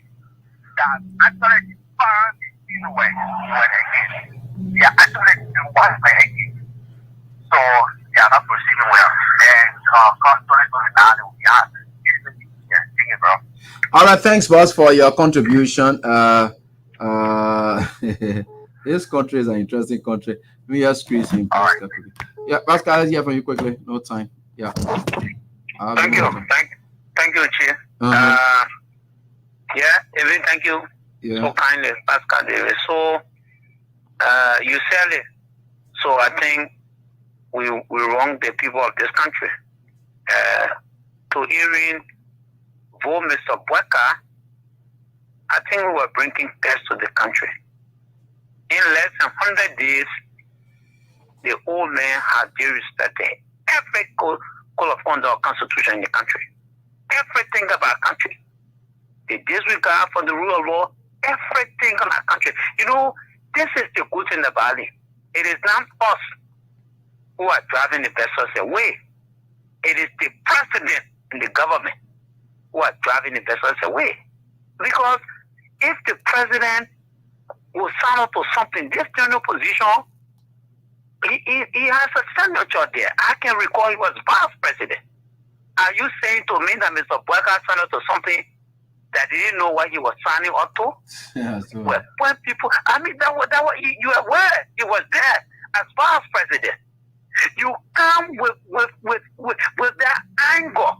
that actually found way again. They are actually doing one way again. So they are not proceeding well. And contrary to that, we are thinking, bro. All right, thanks, boss, for your contribution. This country is an interesting country. Let me just squeeze in. Yeah, Pascal, let's hear from you quickly. No time. Yeah. Thank you, Chief. Yeah, Evan, thank you. Yeah. So kindly, Pascal Davis. So you said it. So I think we wrong the people of this country. To hearing vote Mr. Bweka, I think we were bringing peace to the country. In less than 100 days, the old man had disrespected every code of conduct or constitution in the country. Everything about our country. The disregard for the rule of law, everything in our country. You know, this is the good thing about it. It is not us who are driving the vessels away. It is the president and the government who are driving the vessels away. Because if the president will sign up to something, this general position, he has a signature there. I can recall he was vice president. Are you saying to me that Mr. Boyka signed up to something that he didn't know what he was signing up to? Yeah, so. Well, when people, I mean, that was you were aware he was there as vice president. You come with that anger.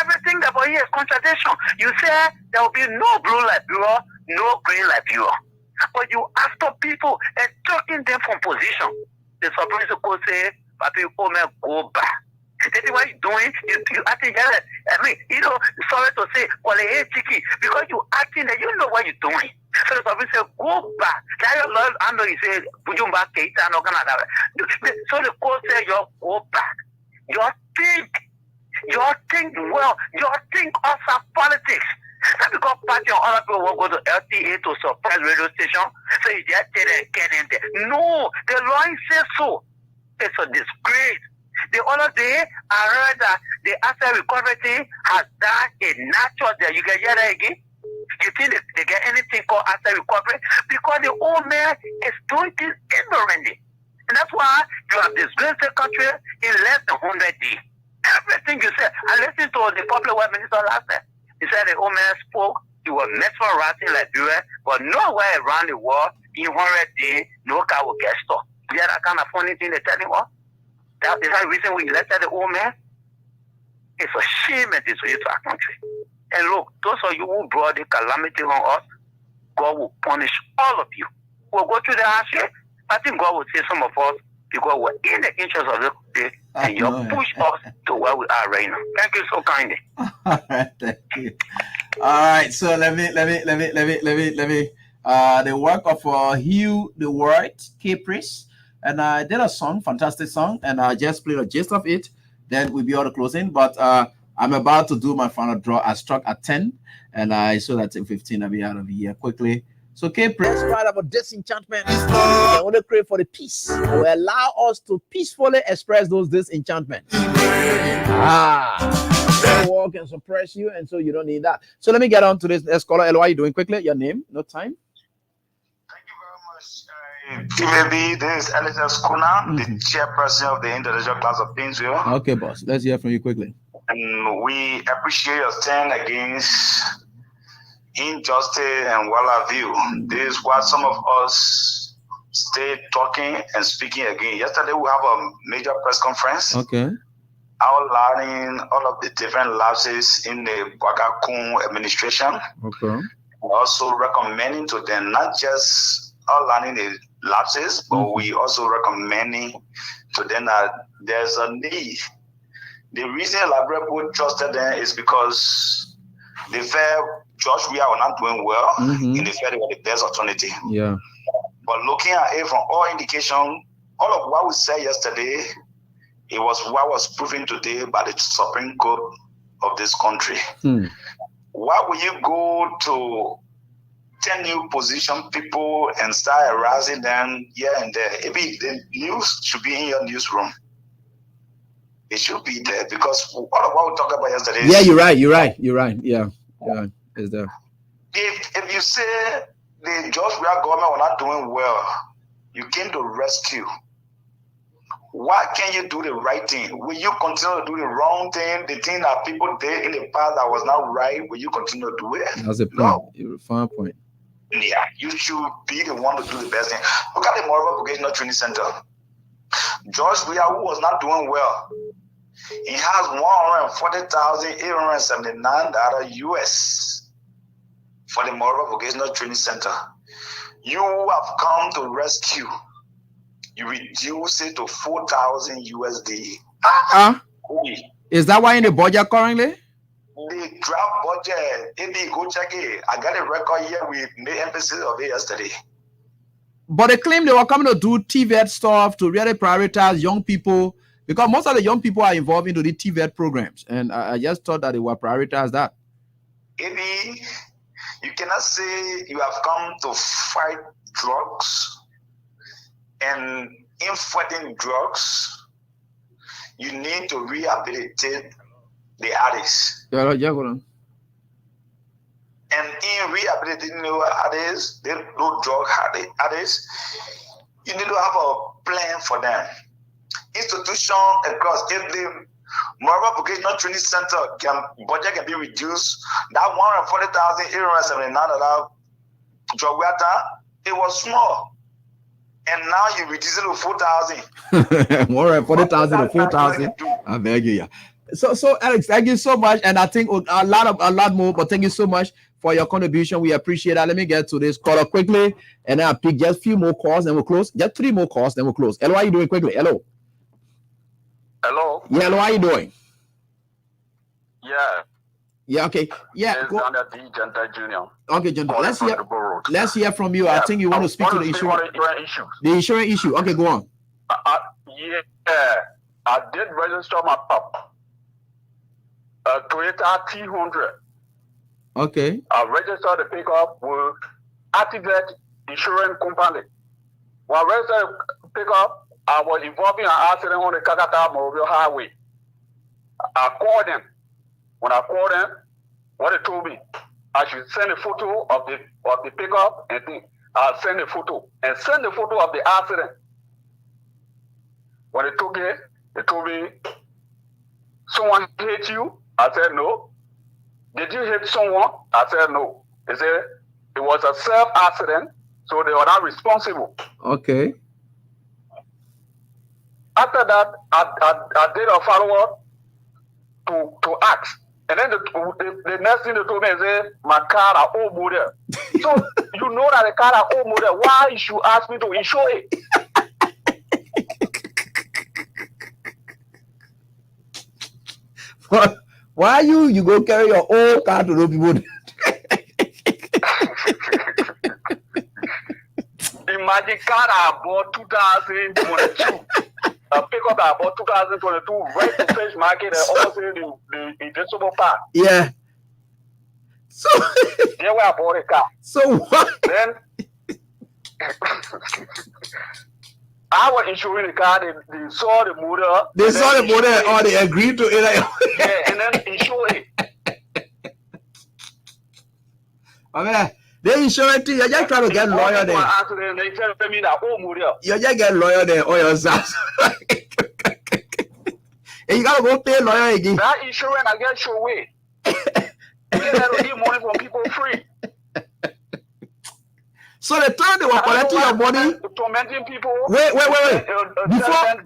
Everything about here is contradiction. You say there will be no blue light bureau, no green light bureau. But you after people and taking them from position. The Supreme Court say, Papi, go back. That's what you're doing. You acting jealous. I mean, sorry to say, because you acting that you know what you're doing. So the Supreme say, go back. I know he said, so the court say, you go back. You think well. You think also politics. Not because party or other people will go to LTA to suppress radio station. So you just get in there. No, the law says so. It's a disgrace. The other day, I heard that the asset recovery thing has done a natural there. You can hear that again? You think they get anything called asset recovery? Because the old man is doing this ignorantly. And that's why you have disgraced the country in less than 100 days. Everything you said. I listened to the public works minister last night. He said the old man spoke. He was mesmerizing Liberia, but nowhere around the world in 100 days, no car will get stopped. Yeah, that kind of funny thing they're telling us. That is the reason we elected the old man. It's a shame and disgrace to our country. And look, those of you who brought the calamity on us, God will punish all of you. We'll go through the hardship. I think God will see some of us because we're in the interest of the country, and you push us to where we are right now. Thank you so kindly. All right, thank you. All right, so let me. The work of Hugh the Word, Caprice, and I did a song, fantastic song, and I just played a gist of it. Then we'll be all the closing, but I'm about to do my final draw. I struck at 10, and I saw that in 15 I'll be out of here quickly. So Caprice, right about disenchantment. I want to pray for the peace. It will allow us to peacefully express those disenchantments. Walk and suppress you, and so you don't need that. So let me get on to this. Scholar Elo, how are you doing quickly? Your name? No time. Thank you very much. TVB, this is Elizabeth Kuna, the chairperson of the Intellectual Class of Painesville. Okay, boss. Let's hear from you quickly. And we appreciate your stand against injustice and what have you. This is what some of us stay talking and speaking again. Yesterday we have a major press conference. Okay. Outlining all of the different lapses in the Boyka administration. Okay. Also recommending to them not just outlining the lapses, but we also recommending to them that there's a need. The reason Liberia Board trusted them is because they felt George we are not doing well in the felt they were the best alternative. Yeah. But looking at it from all indication, all of what we said yesterday, it was what was proven today by the Supreme Court of this country. Why will you go to 10 new position people and start harassing them here and there? Maybe the news should be in your newsroom. It should be there because all of what we talked about yesterday. Yeah, you're right. Yeah, it's there. If you say the George Weah government were not doing well, you came to rescue. Why can't you do the right thing? Will you continue to do the wrong thing? The thing that people did in the past that was not right, will you continue to do it? That's a point. No. You're a fine point. Yeah, you should be the one to do the best thing. Look at the Moreover Vocational Training Center. George Weah, who was not doing well, he has $140,879 US for the Moreover Vocational Training Center. You have come to rescue. You reduce it to 4,000 USD. Is that why in the budget currently? The draft budget, maybe go check it. I got a record here. We made emphasis of it yesterday. But they claim they were coming to do TVET stuff to really prioritize young people because most of the young people are involved into the TVET programs. And I just thought that they were prioritize that. Maybe you cannot say you have come to fight drugs. And in fighting drugs, you need to rehabilitate the addicts. Yeah, go on. And in rehabilitating the addicts, the drug addicts, you need to have a plan for them. Institutions across, if they Moreover, vocational training center budget can be reduced. That 140,879 job it was small. And now you reduce it to 4,000. More 40,000 to 4,000. I beg you, yeah. So Alex, thank you so much. And I think a lot more, but thank you so much for your contribution. We appreciate that. Let me get to this caller quickly, and then I'll pick just a few more calls, then we'll close. Just 3 more calls, then we'll close. Hello, how are you doing quickly? Hello. Hello. Yeah, hello, how are you doing? Yeah. Yeah, okay. Yeah. Go. Gentle Junior. Okay, Gentle. Let's hear from you. Yeah. I think you want to speak to the insurance issue. The insurance issue. Okay, go on. Yeah. I did register my pup. Toyota T100. Okay. I registered the pickup with Activate Insurance Company. When I registered the pickup, I was involved in an accident on the Kakata Mobile Highway. I called them. When I called them, what they told me, I should send a photo of the pickup, and I'll send a photo and send the photo of the accident. When they took it, they told me, someone hit you? I said no. Did you hit someone? I said no. They said it was a self-accident, so they were not responsible. Okay. After that, I did a follow-up to ask. And then the next thing they told me is my car are old model. So you know that the car are old model. Why you should ask me to insure it? Why you go carry your old car to those people? Imagine car I bought 2022. A pickup I bought 2022 right to fish market and also the invisible part. Yeah. So yeah, where I bought a car. So what? Then I was insuring the car. They saw the motor. They saw the motor, or they agreed to it. Yeah, and then insure it. I mean, they insure it. You're just trying to get lawyer there. They tell me that motor. You just get lawyer there or yourself. And you gotta go pay lawyer again. That insurance I get your way. You gotta give money from people free. So the time they were collecting your money, tormenting people. Wait.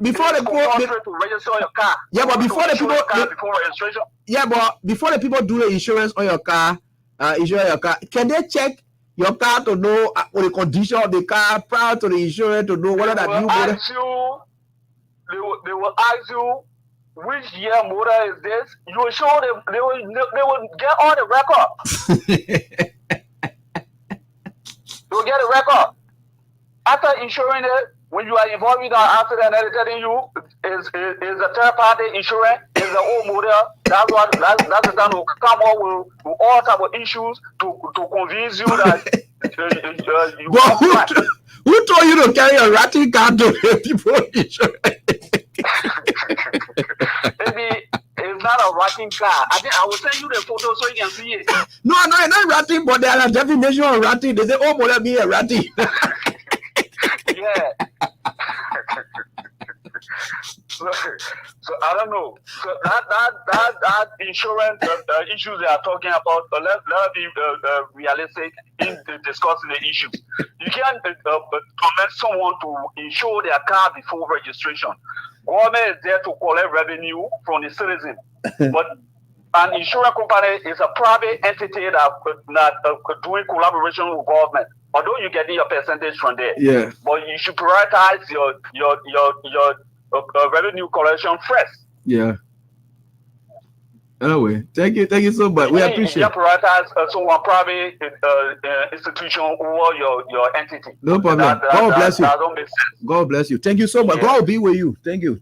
Before the people to register your car. Yeah, but before the people before registration. Yeah, but before the people do the insurance on your car, insure your car, can they check your car to know the condition of the car prior to the insurance to know whether that new model? They will ask you which year motor is this. You will show them. They will get all the record. They will get a record. After insuring it, when you are involved with an accident, they're telling you is a third party insurance, is the old model. That's the time will come up with all type of issues to convince you that you who told you to carry a ratty car to people insurance? Maybe it's not a ratting car. I think I will send you the photo so you can see it. No, not ratting, but there are a definition of ratting. They say, oh, model be a ratty. Yeah. So I don't know. So that insurance issues they are talking about. Let's be realistic in discussing the issues. You can't command someone to insure their car before registration. Government is there to collect revenue from the citizen, but an insurance company is a private entity that doing collaboration with government. Although you get your percentage from there, yeah, but you should prioritize your revenue collection first. Yeah. Anyway, thank you so much. We appreciate. You prioritize someone private institution or your entity. No problem. God bless you. That don't make sense. God bless you. Thank you so much. Yeah. God will be with you. Thank you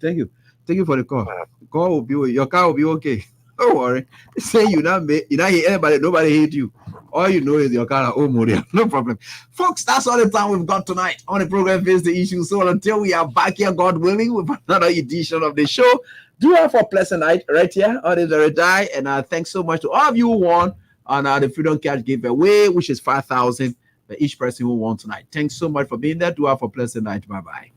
for the call. God will be with you. Your car will be okay. Don't worry. Say you not hate anybody. Nobody hate you. All you know is your car. Oh, Moria. No problem, folks. That's all the time we've got tonight on the program. Face the issue. So until we are back here, God willing, with another edition of the show. Do have a pleasant night right here on the Very Die. And thanks so much to all of you who won on the Freedom Cash giveaway, which is 5,000 for each person who won tonight. Thanks so much for being there. Do have a pleasant night. Bye bye.